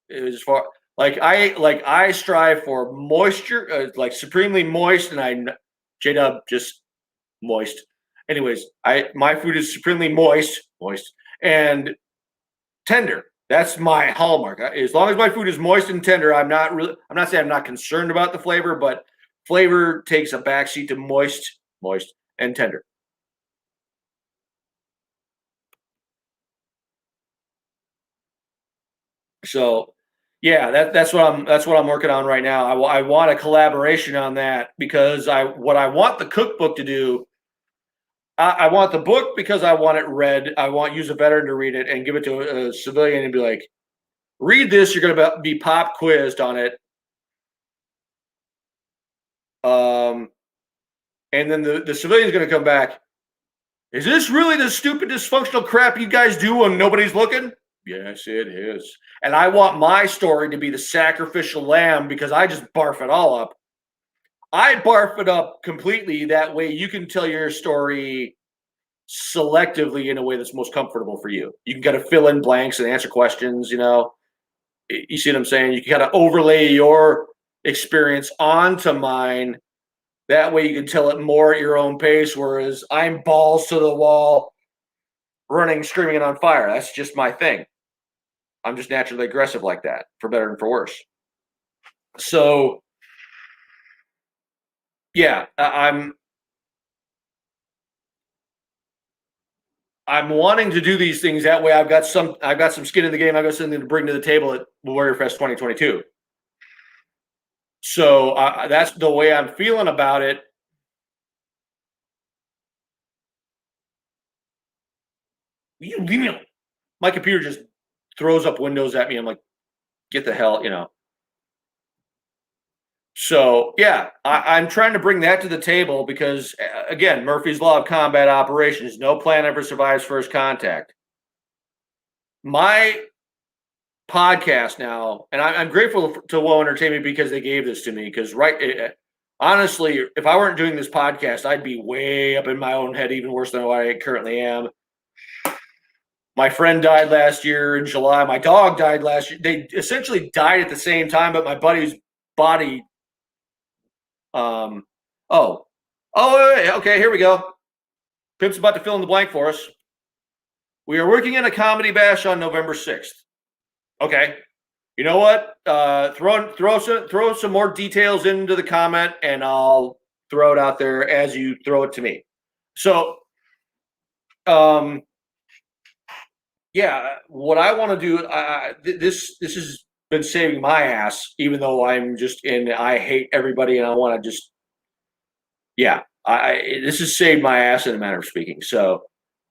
It was far. I strive for moisture, like supremely moist, and J-Dub just moist. Anyways, my food is supremely moist, and tender. That's my hallmark. As long as my food is moist and tender, I'm not saying I'm not concerned about the flavor, but flavor takes a backseat to moist, and tender. So. Yeah, that's what I'm working on right now. I want a collaboration on that because what I want the cookbook to do. I want the book because I want it read. I want use a veteran to read it and give it to a civilian and be like, read this. You're going to be pop quizzed on it. And then the civilian's going to come back. Is this really the stupid dysfunctional crap you guys do when nobody's looking? Yes, it is. And I want my story to be the sacrificial lamb because I just barf it all up. I barf it up completely. That way you can tell your story selectively in a way that's most comfortable for you. You can kind of fill in blanks and answer questions, You see what I'm saying? You can kind of overlay your experience onto mine. That way you can tell it more at your own pace, whereas I'm balls to the wall, running, screaming, and on fire. That's just my thing. I'm just naturally aggressive like that, for better and for worse. So, yeah, I'm wanting to do these things that way. I've got some skin in the game. I've got something to bring to the table at Warrior Fest 2022. So that's the way I'm feeling about it. You leave me alone. My computer just throws up windows at me. I'm like, get the hell, So yeah, I'm trying to bring that to the table because again, Murphy's Law of Combat Operations: no plan ever survives first contact. My podcast now, and I'm grateful to Woe Entertainment because they gave this to me. Because honestly, if I weren't doing this podcast, I'd be way up in my own head, even worse than what I currently am. My friend died last year in July. My dog died last year. They essentially died at the same time, but my buddy's body. Okay, here we go. Pimp's about to fill in the blank for us. We are working in a comedy bash on November 6th. Okay. You know what? Throw some more details into the comment, and I'll throw it out there as you throw it to me. So, yeah, what I want to do, this has been saving my ass, even though I hate everybody, and I want to just, yeah, this has saved my ass in a manner of speaking. So,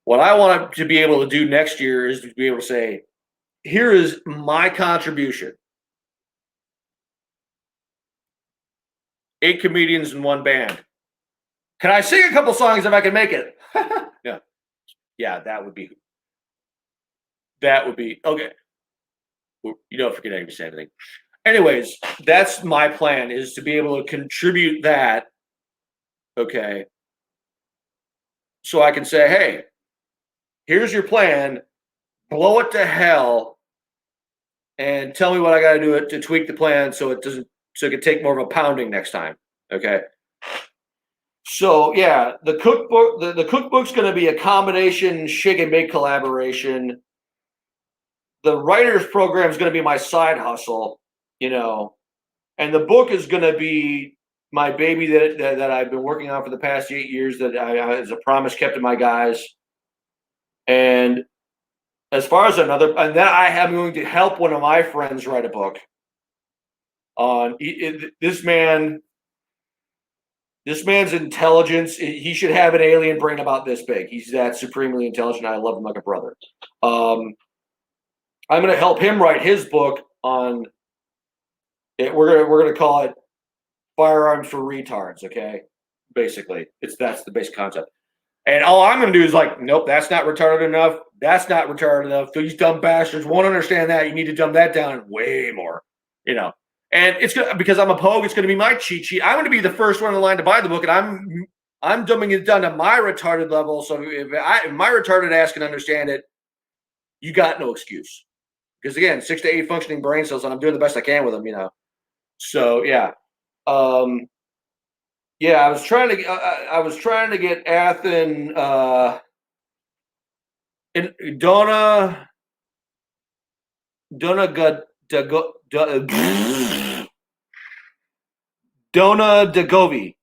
what I want to be able to do next year is to be able to say, here is my contribution. 8 comedians in one band. Can I sing a couple songs if I can make it? Yeah, that would be okay. You don't forget I say anything. Anyways, that's my plan, is to be able to contribute that. Okay. So I can say, hey, here's your plan, blow it to hell, and tell me what I got to do to tweak the plan so it can take more of a pounding next time. Okay. So yeah, the cookbook, the cookbook's going to be a combination shake and bake collaboration. The writer's program is going to be my side hustle, and the book is going to be my baby that I've been working on for the past 8 years, that I as a promise kept to my guys. And as far as and then I am going to help one of my friends write a book on this man. This man's intelligence, he should have an alien brain about this big. He's that supremely intelligent. I love him like a brother. I'm going to help him write his book on it. We're going to call it Firearms for Retards, okay? Basically, that's the basic concept. And all I'm going to do is like, nope, that's not retarded enough. That's not retarded enough. These dumb bastards won't understand that. You need to dumb that down way more, And it's gonna, because I'm a pogue, it's gonna be my cheat sheet. I'm gonna be the first one in line to buy the book, and I'm dumbing it down to my retarded level. So if my retarded ass can understand it, you got no excuse. Because again, 6 to 8 functioning brain cells, and I'm doing the best I can with them, So yeah, yeah. I was trying to get Athen in Donna Dona Dagovi.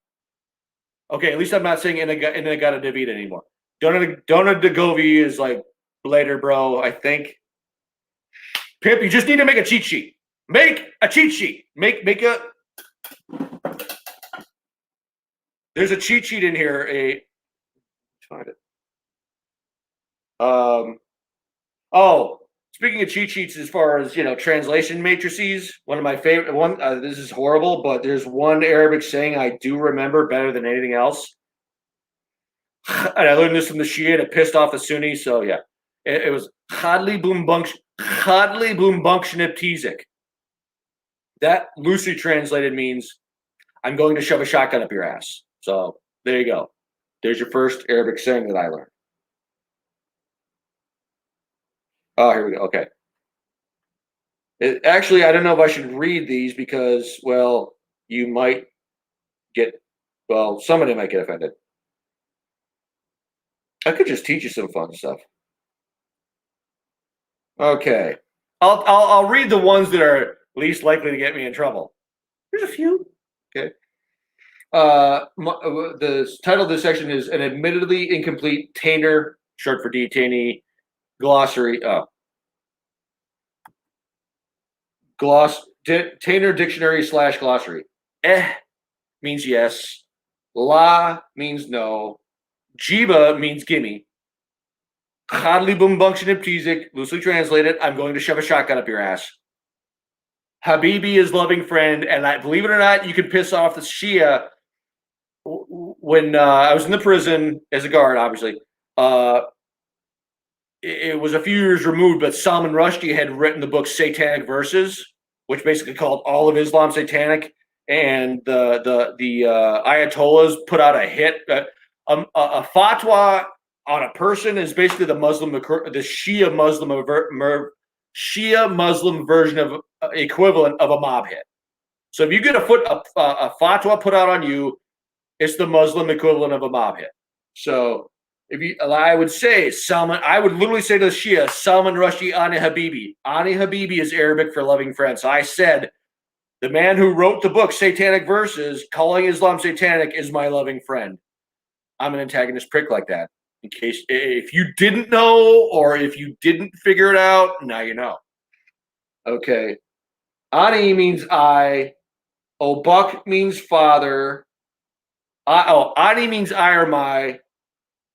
Okay, at least I'm not saying Inagata David anymore. Dona Dagovi is like later, bro, I think. Pimp, you just need to make a cheat sheet. Make a cheat sheet. Make a. There's a cheat sheet in here. Find it. Oh, speaking of cheat sheets, as far as translation matrices, one of my favorite one. This is horrible, but there's one Arabic saying I do remember better than anything else, and I learned this from the Shia, and it pissed off the Sunni. So yeah, it was Khadli Bumbunkshniptizik. That loosely translated means I'm going to shove a shotgun up your ass. So there you go. There's your first Arabic saying that I learned. Oh, here we go. Okay. Actually, I don't know if I should read these because, well, you might somebody might get offended. I could just teach you some fun stuff. Okay. I'll read the ones that are least likely to get me in trouble. There's a few. Okay. The title of this section is an admittedly incomplete Tainer, short for detainee, glossary. Tainer dictionary / glossary. Means yes. La means no. Jiba means gimme. Chadli bumbunction ptizik, loosely translated, I'm going to shove a shotgun up your ass. Habibi is loving friend, and believe it or not, you can piss off the Shia. When I was in the prison as a guard, obviously, it was a few years removed, but Salman Rushdie had written the book Satanic Verses, which basically called all of Islam satanic, and the Ayatollahs put out a hit. A fatwa on a person is basically the Shia Muslim version of equivalent of a mob hit. So if you get a fatwa put out on you, it's the Muslim equivalent of a mob hit. So I would literally say to the Shia, Salman Rushdie Ani Habibi. Ani Habibi is Arabic for loving friend. So I said, the man who wrote the book Satanic Verses, calling Islam satanic, is my loving friend. I'm an antagonist prick like that. In case if you didn't know or if you didn't figure it out, now you know. Okay. Ani means I. Obuk means father. Ani means I or my.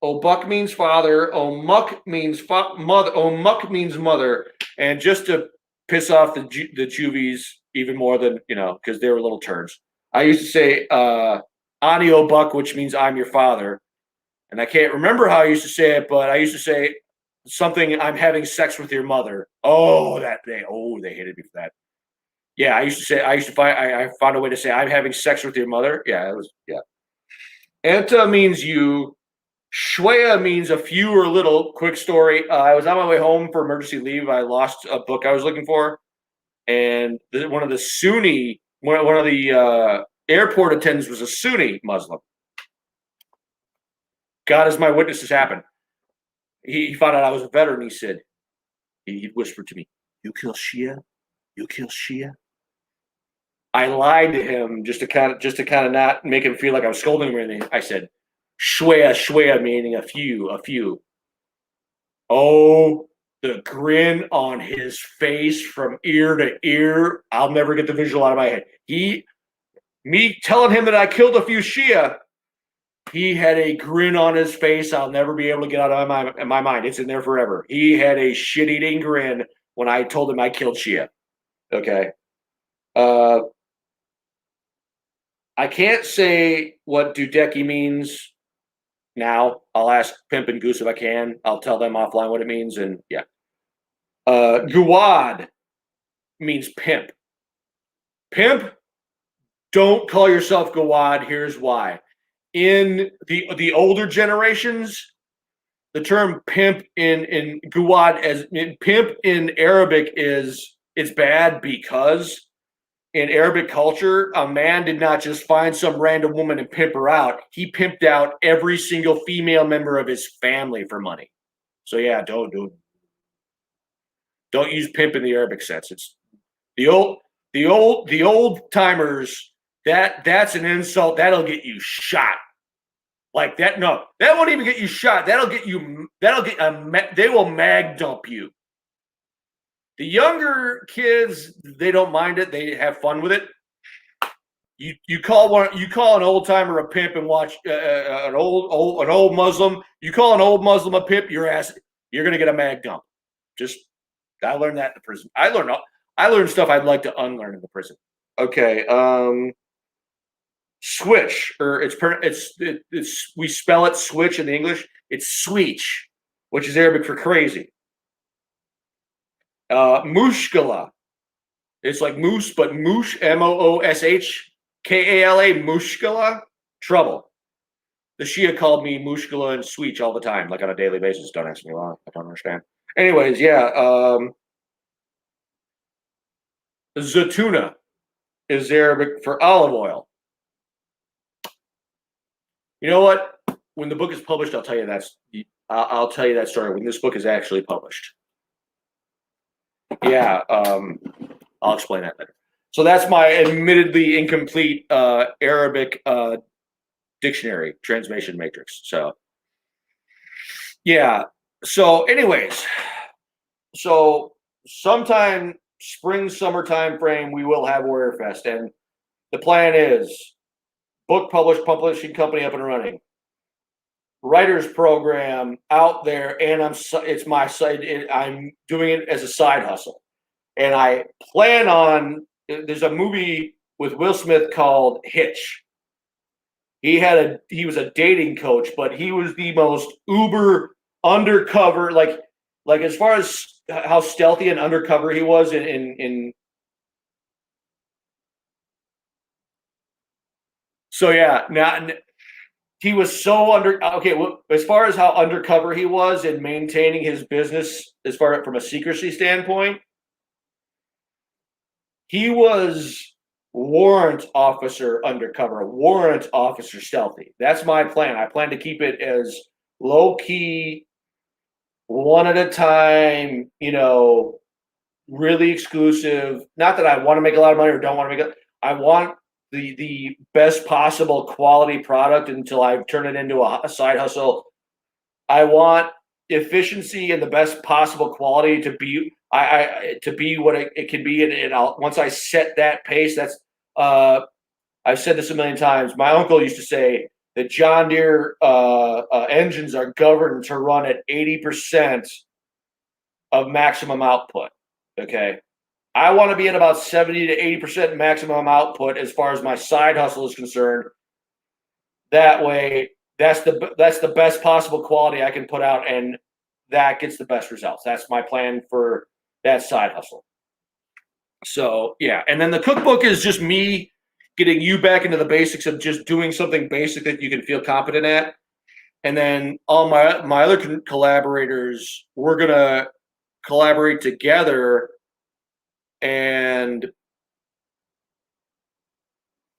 Obuk means father. Omuk means mother. Omuk means mother. And just to piss off the juvies even more than, because they were little turds, I used to say Ani Obuk, which means I'm your father. And I can't remember how I used to say it, but I used to say something, I'm having sex with your mother. Oh, they hated me for that. Yeah, I found a way to say I'm having sex with your mother. Yeah, Anta means you. Shwea means a few or little. Quick story. I was on my way home for emergency leave. I lost a book I was looking for. And one of the airport attendants was a Sunni Muslim. God is my witness, this happened. He found out I was a veteran. He said, he whispered to me, "You kill Shia? You kill Shia?" I lied to him just to kind of not make him feel like I was scolding him or anything. I said, "Shwea," meaning a few. Oh, the grin on his face from ear to ear. I'll never get the visual out of my head. Me telling him that I killed a few Shia, he had a grin on his face I'll never be able to get out of my mind. It's in there forever. He had a shit-eating grin when I told him I killed Shia. Okay. I can't say what Dudeki means now. I'll ask Pimp and Goose if I can. I'll tell them offline what it means, and yeah. Guwad means pimp. Pimp, don't call yourself Guwad. Here's why. In the older generations, the term pimp in Guwad pimp in Arabic it's bad because in Arabic culture, a man did not just find some random woman and pimp her out. He pimped out every single female member of his family for money. So yeah, don't use pimp in the Arabic sense. It's the old timers. That's an insult. That'll get you shot. Like that. No, that won't even get you shot. They will mag dump you. The younger kids, they don't mind it. They have fun with it. You call an old timer a pimp and watch an old Muslim. You call an old Muslim a pimp, you're gonna get a mag dump. I learned that in the prison. I learned stuff I'd like to unlearn in the prison. Okay. Switch, or we spell it switch in the English. It's switch, which is Arabic for crazy. Mushkala. It's like moose, but moosh, Mooshkala, mushkala, trouble. The Shia called me mushkala and switch all the time, like on a daily basis. Don't ask me why. I don't understand. Anyways, yeah. Zatuna is Arabic for olive oil. You know what? When the book is published, I'll tell you that story when this book is actually published. yeah, I'll explain that later. So that's my admittedly incomplete Arabic dictionary translation matrix. So yeah. So anyways, so sometime spring, summer time frame, we will have Warrior Fest. And the plan is book publishing company up and running. Writers program out there, and it's my side. I'm doing it as a side hustle. And I plan on, there's a movie with Will Smith called Hitch. He was a dating coach, but he was the most uber undercover, like as far as how stealthy and undercover he was in so yeah, now he was so as far as how undercover he was in maintaining his business as far from a secrecy standpoint, he was warrant officer undercover, warrant officer stealthy. That's my plan. I plan to keep it as low key, one at a time, really exclusive. Not that I want to make a lot of money or don't want to make it. I want the best possible quality product until I turn it into a side hustle. I want efficiency and the best possible quality to be to be what it can be, and once I set that pace, that's I've said this a million times. My uncle used to say that John Deere engines are governed to run at 80% of maximum output. Okay, I want to be at about 70 to 80% maximum output as far as my side hustle is concerned. That way, that's the best possible quality I can put out, and that gets the best results. That's my plan for that side hustle. So yeah, and then the cookbook is just me getting you back into the basics of just doing something basic that you can feel competent at. And then all my other collaborators, we're gonna collaborate together, and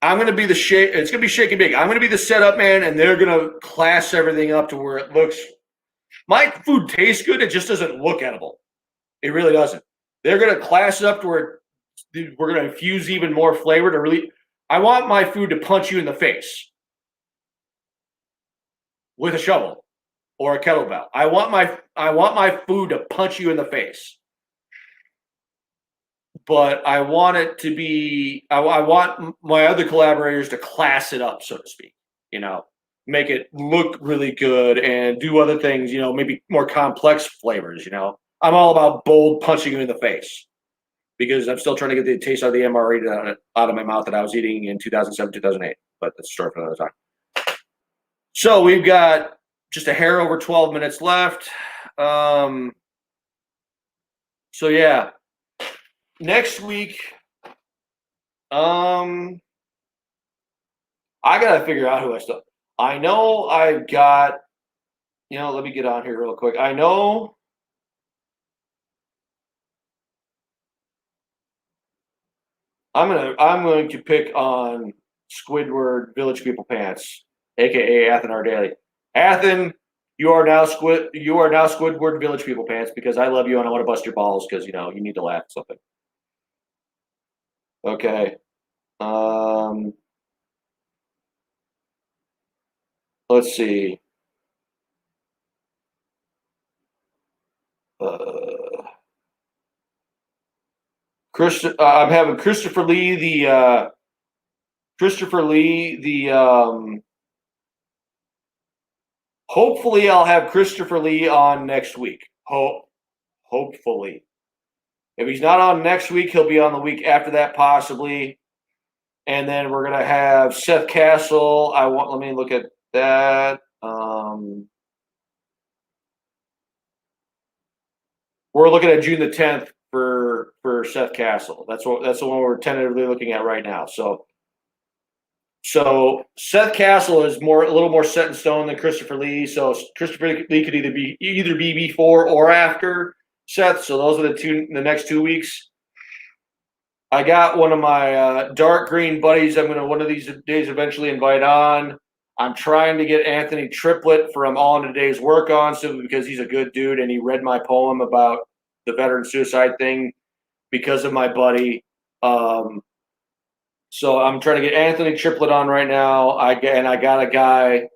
I'm gonna be the shake. It's gonna be shake and bake. I'm gonna be the setup man, and they're gonna class everything up to where it looks. My food tastes good. It just doesn't look edible. It really doesn't. They're gonna class it up to where we're gonna infuse even more flavor to really. I want my food to punch you in the face with a shovel or a kettlebell. I want my food to punch you in the face. But I want it to be. I want my other collaborators to class it up, so to speak. Make it look really good and do other things. Maybe more complex flavors. I'm all about bold punching you in the face because I'm still trying to get the taste of the MRE out of my mouth that I was eating in 2007, 2008. But that's a story for another time. So we've got just a hair over 12 minutes left. So yeah. Next week, I gotta figure out who I still. I know I've got. Let me get on here real quick. I know. I'm going to pick on Squidward Village People Pants, aka Athen R. Daily. Athen, you are now Squidward Village People Pants because I love you and I want to bust your balls because you need to laugh at something. Okay. Let's see. I'm having Christopher Lee hopefully I'll have Christopher Lee on next week. Hopefully. If he's not on next week, he'll be on the week after that, possibly. And then we're gonna have Seth Castle. Let me look at that. We're looking at June the 10th for Seth Castle. That's the one we're tentatively looking at right now. So Seth Castle is a little more set in stone than Christopher Lee. So Christopher Lee could either be before or after Seth. So those are the next 2 weeks. I got one of my dark green buddies I'm going to one of these days eventually invite on. I'm trying to get Anthony Triplett from All in a Day's Work on, simply because he's a good dude and he read my poem about the veteran suicide thing. because of my buddy. So I'm trying to get Anthony Triplett on right now. I got a guy.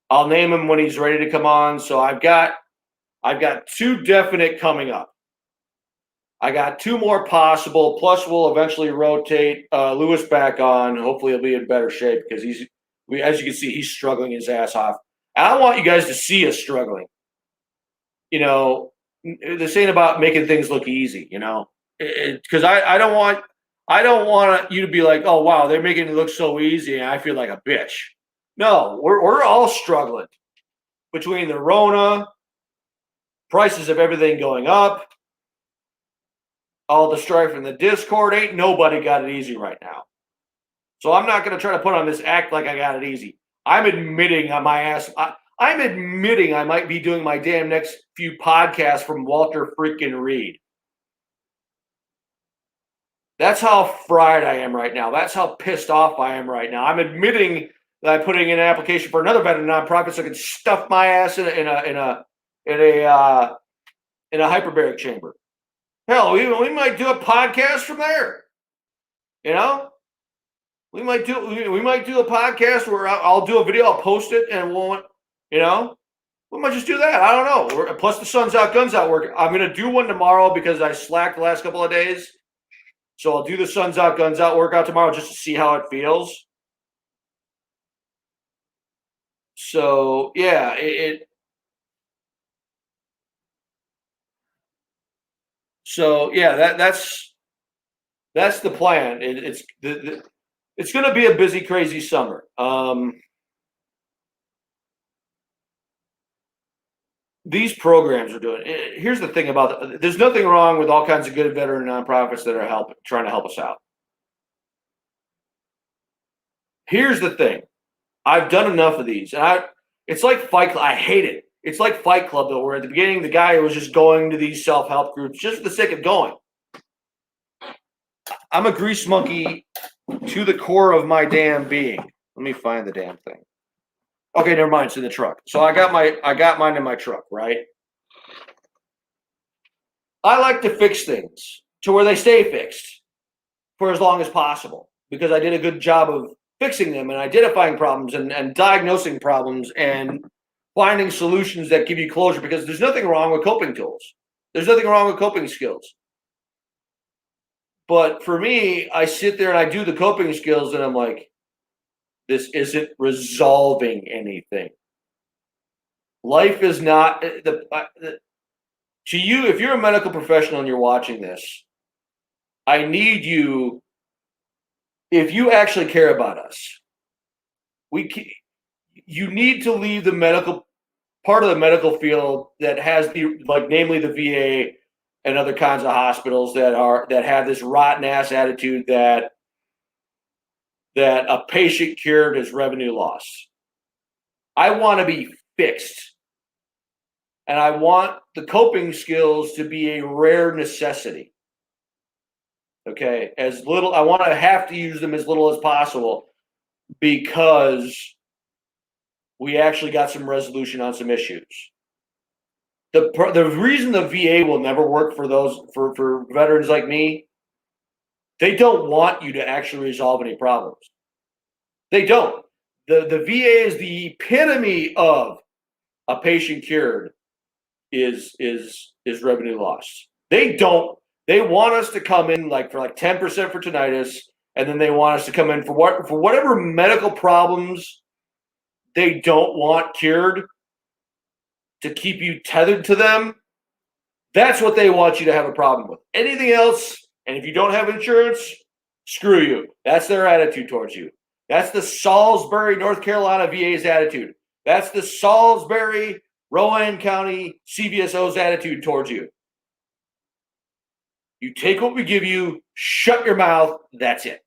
I'll name him when he's ready to come on. So I've got 2 definite coming up. I got 2 more possible. Plus, we'll eventually rotate Lewis back on. Hopefully, he'll be in better shape because as you can see, he's struggling his ass off. And I want you guys to see us struggling. You know, this ain't about making things look easy. You know, because I don't want you to be like, oh wow, they're making it look so easy, and I feel like a bitch. No, we're all struggling between the Rona, prices of everything going up, all the strife in the Discord. Ain't nobody got it easy right now. So I'm not going to try to put on this act like I got it easy. I'm admitting on my ass. I'm admitting I might be doing my damn next few podcasts from Walter freaking Reed. That's how fried I am right now. That's how pissed off I am right now. I'm admitting that I'm putting in an application for another veteran nonprofit so I can stuff my ass in a hyperbaric chamber. Hell, we might do a podcast from there. You know, we might do a podcast where I'll do a video, I'll post it, and we might just do that. I don't know. Plus, the sun's out, guns out work. I'm gonna do one tomorrow because I slacked the last couple of days. So I'll do the sun's out, guns out workout tomorrow just to see how it feels. So yeah, So yeah, that's the plan. It's going to be a busy, crazy summer. These programs are doing. Here's the thing about there's nothing wrong with all kinds of good veteran nonprofits that are trying to help us out. Here's the thing. I've done enough of these, and it's like Fight Club. I hate it. It's like Fight Club, though, where at the beginning the guy was just going to these self-help groups just for the sake of going. I'm a grease monkey to the core of my damn being. Let me find the damn thing. Okay, never mind. It's in the truck. So I got mine in my truck, right? I like to fix things to where they stay fixed for as long as possible because I did a good job of fixing them and identifying problems and diagnosing problems and finding solutions that give you closure because there's nothing wrong with coping tools. There's nothing wrong with coping skills. But for me, I sit there and I do the coping skills and I'm like, this isn't resolving anything. Life is not to you. If you're a medical professional and you're watching this, I need you. If you actually care about us, you need to leave the medical part of the medical field that has namely the VA and other kinds of hospitals that have this rotten ass attitude that a patient cured is revenue loss. I want to be fixed. And I want the coping skills to be a rare necessity. Okay, I want to have to use them as little as possible because we actually got some resolution on some issues. The reason the VA will never work for veterans like me, they don't want you to actually resolve any problems. They don't. The VA is the epitome of a patient cured is revenue lost. They don't. They want us to come in for 10% for tinnitus, and then they want us to come in for whatever medical problems they don't want cured to keep you tethered to them. That's what they want you to have a problem with. Anything else, and if you don't have insurance, screw you. That's their attitude towards you. That's the Salisbury, North Carolina VA's attitude. That's the Salisbury, Rowan County CVSO's attitude towards you. You take what we give you, shut your mouth, that's it.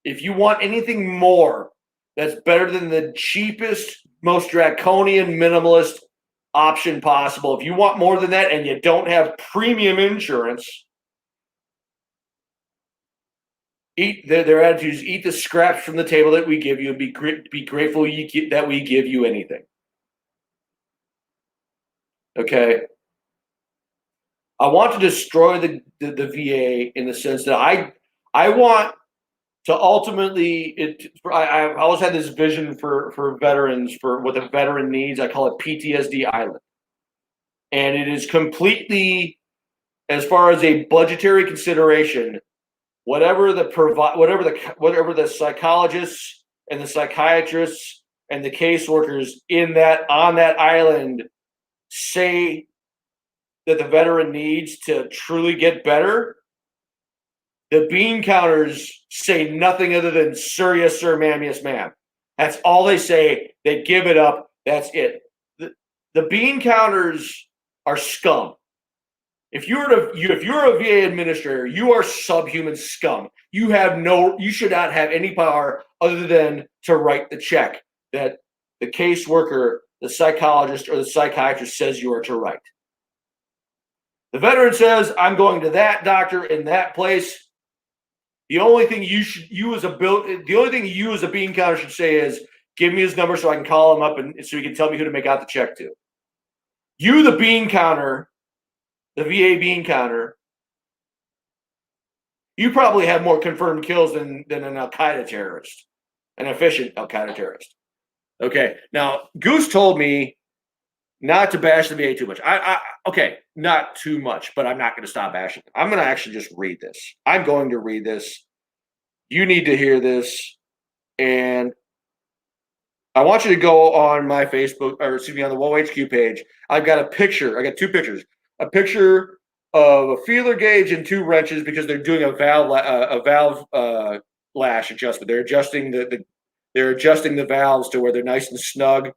If you want anything more that's better than the cheapest, most draconian, minimalist option possible, if you want more than that and you don't have premium insurance, their attitude is eat the scraps from the table that we give you and be grateful that we give you anything. Okay? I want to destroy the VA in the sense that I want to ultimately I've always had this vision for veterans, for what the veteran needs. I call it PTSD Island, and it is completely, as far as a budgetary consideration, whatever the psychologists and the psychiatrists and the caseworkers on that island say that the veteran needs to truly get better, the bean counters say nothing other than "sir, yes, sir, ma'am, yes, ma'am." That's all they say. They give it up. That's it. The bean counters are scum. If you're a VA administrator, you are subhuman scum. You should not have any power other than to write the check that the caseworker, the psychologist, or the psychiatrist says you are to write. The veteran says, "I'm going to that doctor in that place." The only thing you as a bean counter should say is, "Give me his number so I can call him up and so he can tell me who to make out the check to." You, the bean counter, the VA bean counter, you probably have more confirmed kills than an Al-Qaeda terrorist, an efficient Al-Qaeda terrorist. Okay, now Goose told me not to bash the VA too much. Okay, not too much, but I'm not going to stop bashing. I'm going to actually just read this. I'm going to read this. You need to hear this, and I want you to go on my Facebook, or excuse me, on the WOHQ page. I've got a picture. I got two pictures. A picture of a feeler gauge and two wrenches because they're doing a valve lash adjustment. They're adjusting they're adjusting the valves to where they're nice and snug.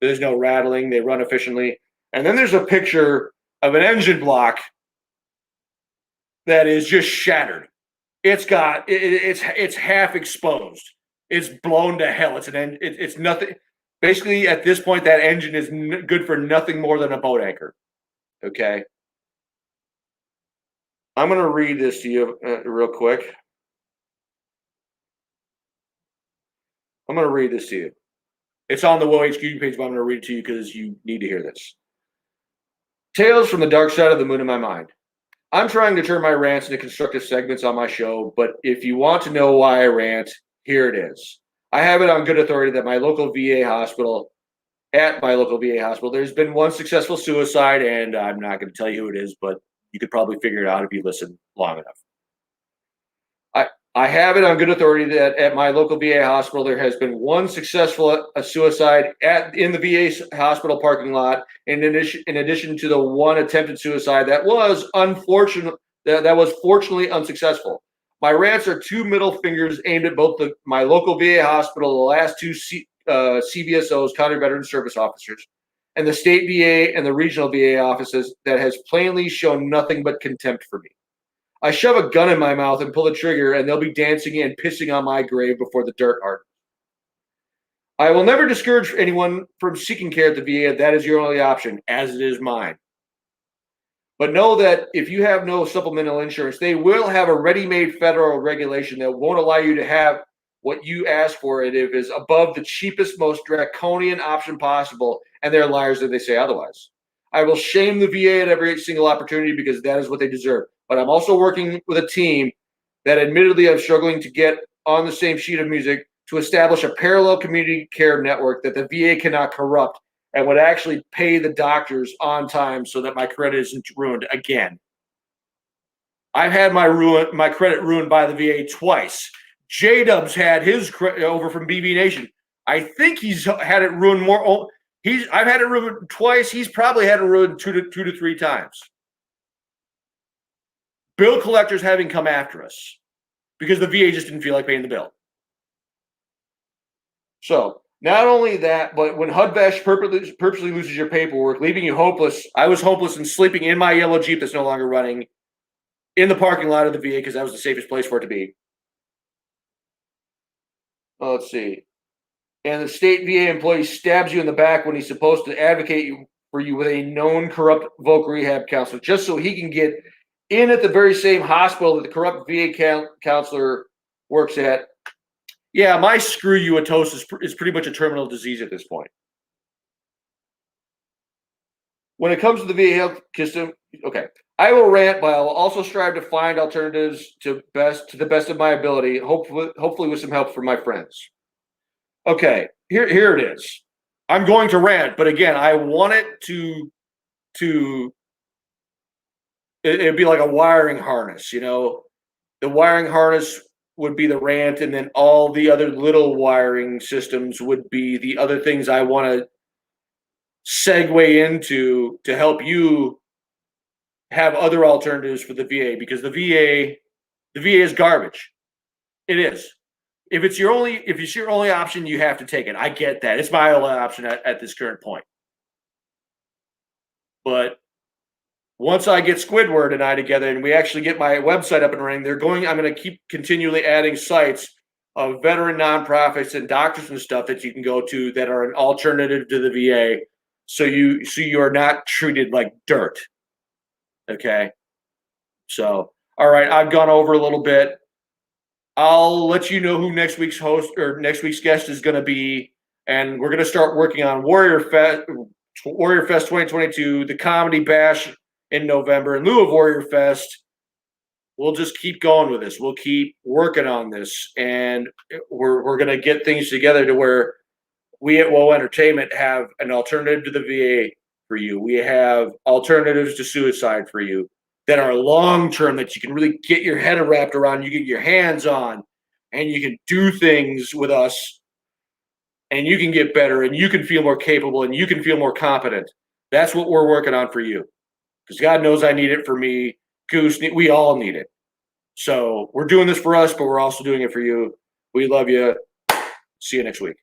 There's no rattling. They run efficiently. And then there's a picture of an engine block that is just shattered. It's half exposed. It's blown to hell. It's nothing. Basically, at this point, that engine is good for nothing more than a boat anchor. Okay. I'm going to read this to you real quick. I'm going to read this to you. It's on the WOHQ page, but I'm going to read it to you because you need to hear this. Tales from the dark side of the moon in my mind. I'm trying to turn my rants into constructive segments on my show, but if you want to know why I rant, here it is. I have it on good authority that at my local VA hospital, there's been one successful suicide, and I'm not going to tell you who it is, but you could probably figure it out if you listen long enough. I have it on good authority that at my local VA hospital, there has been one successful suicide in the VA hospital parking lot, in addition to the one attempted suicide that was fortunately unsuccessful. My rants are two middle fingers aimed at both my local VA hospital, the last two CVSOs, County Veteran Service Officers, and the state VA and the regional VA offices that has plainly shown nothing but contempt for me. I shove a gun in my mouth and pull the trigger, and they'll be dancing and pissing on my grave before the dirt hardens. I will never discourage anyone from seeking care at the VA if that is your only option, as it is mine. But know that if you have no supplemental insurance, they will have a ready-made federal regulation that won't allow you to have what you ask for it if it is above the cheapest, most draconian option possible, and they're liars if they say otherwise. I will shame the VA at every single opportunity because that is what they deserve. But I'm also working with a team that admittedly I'm struggling to get on the same sheet of music to establish a parallel community care network that the VA cannot corrupt and would actually pay the doctors on time so that my credit isn't ruined again. I've had my credit ruined by the VA twice. J-Dub's had his credit over from BB Nation. I think he's had it ruined more. I've had it ruined twice. He's probably had it ruined two to three times. Bill collectors having come after us because the VA just didn't feel like paying the bill. So not only that, but when HUD-Bash purposely loses your paperwork, leaving you hopeless. I was hopeless and sleeping in my yellow Jeep that's no longer running in the parking lot of the VA because that was the safest place for it to be. Let's see. And the state VA employee stabs you in the back when he's supposed to advocate for you with a known corrupt voc rehab counselor just so he can get in at the very same hospital that the corrupt VA counselor works at. Yeah, my screw-you-atosis is pretty much a terminal disease at this point. When it comes to the VA health system, okay, I will rant, but I will also strive to find alternatives to the best of my ability, hopefully with some help from my friends. Okay, here it is. I'm going to rant, but again, I want it to it'd be like a wiring harness, you know. The wiring harness would be the rant, and then all the other little wiring systems would be the other things I want to segue into to help you have other alternatives for the VA, because the VA is garbage. It is. If it's your only option, you have to take it. I get that. It's my only option at this current point. But once I get Squidward and I together and we actually get my website up and running, I'm going to keep continually adding sites of veteran nonprofits and doctors and stuff that you can go to that are an alternative to the VA. So you are not treated like dirt. Okay. So, all right, I've gone over a little bit. I'll let you know who next week's host or next week's guest is going to be, and we're going to start working on Warrior Fest 2022, the comedy bash in November in lieu of Warrior Fest. We'll just keep going with this. We'll keep working on this, and we're going to get things together to where we at WoW Entertainment have an alternative to the VA for you. We have alternatives to suicide for you that are long-term, that you can really get your head wrapped around, you get your hands on, and you can do things with us, and you can get better, and you can feel more capable, and you can feel more competent. That's what we're working on for you. Because God knows I need it for me. Goose, we all need it. So we're doing this for us, but we're also doing it for you. We love you. See you next week.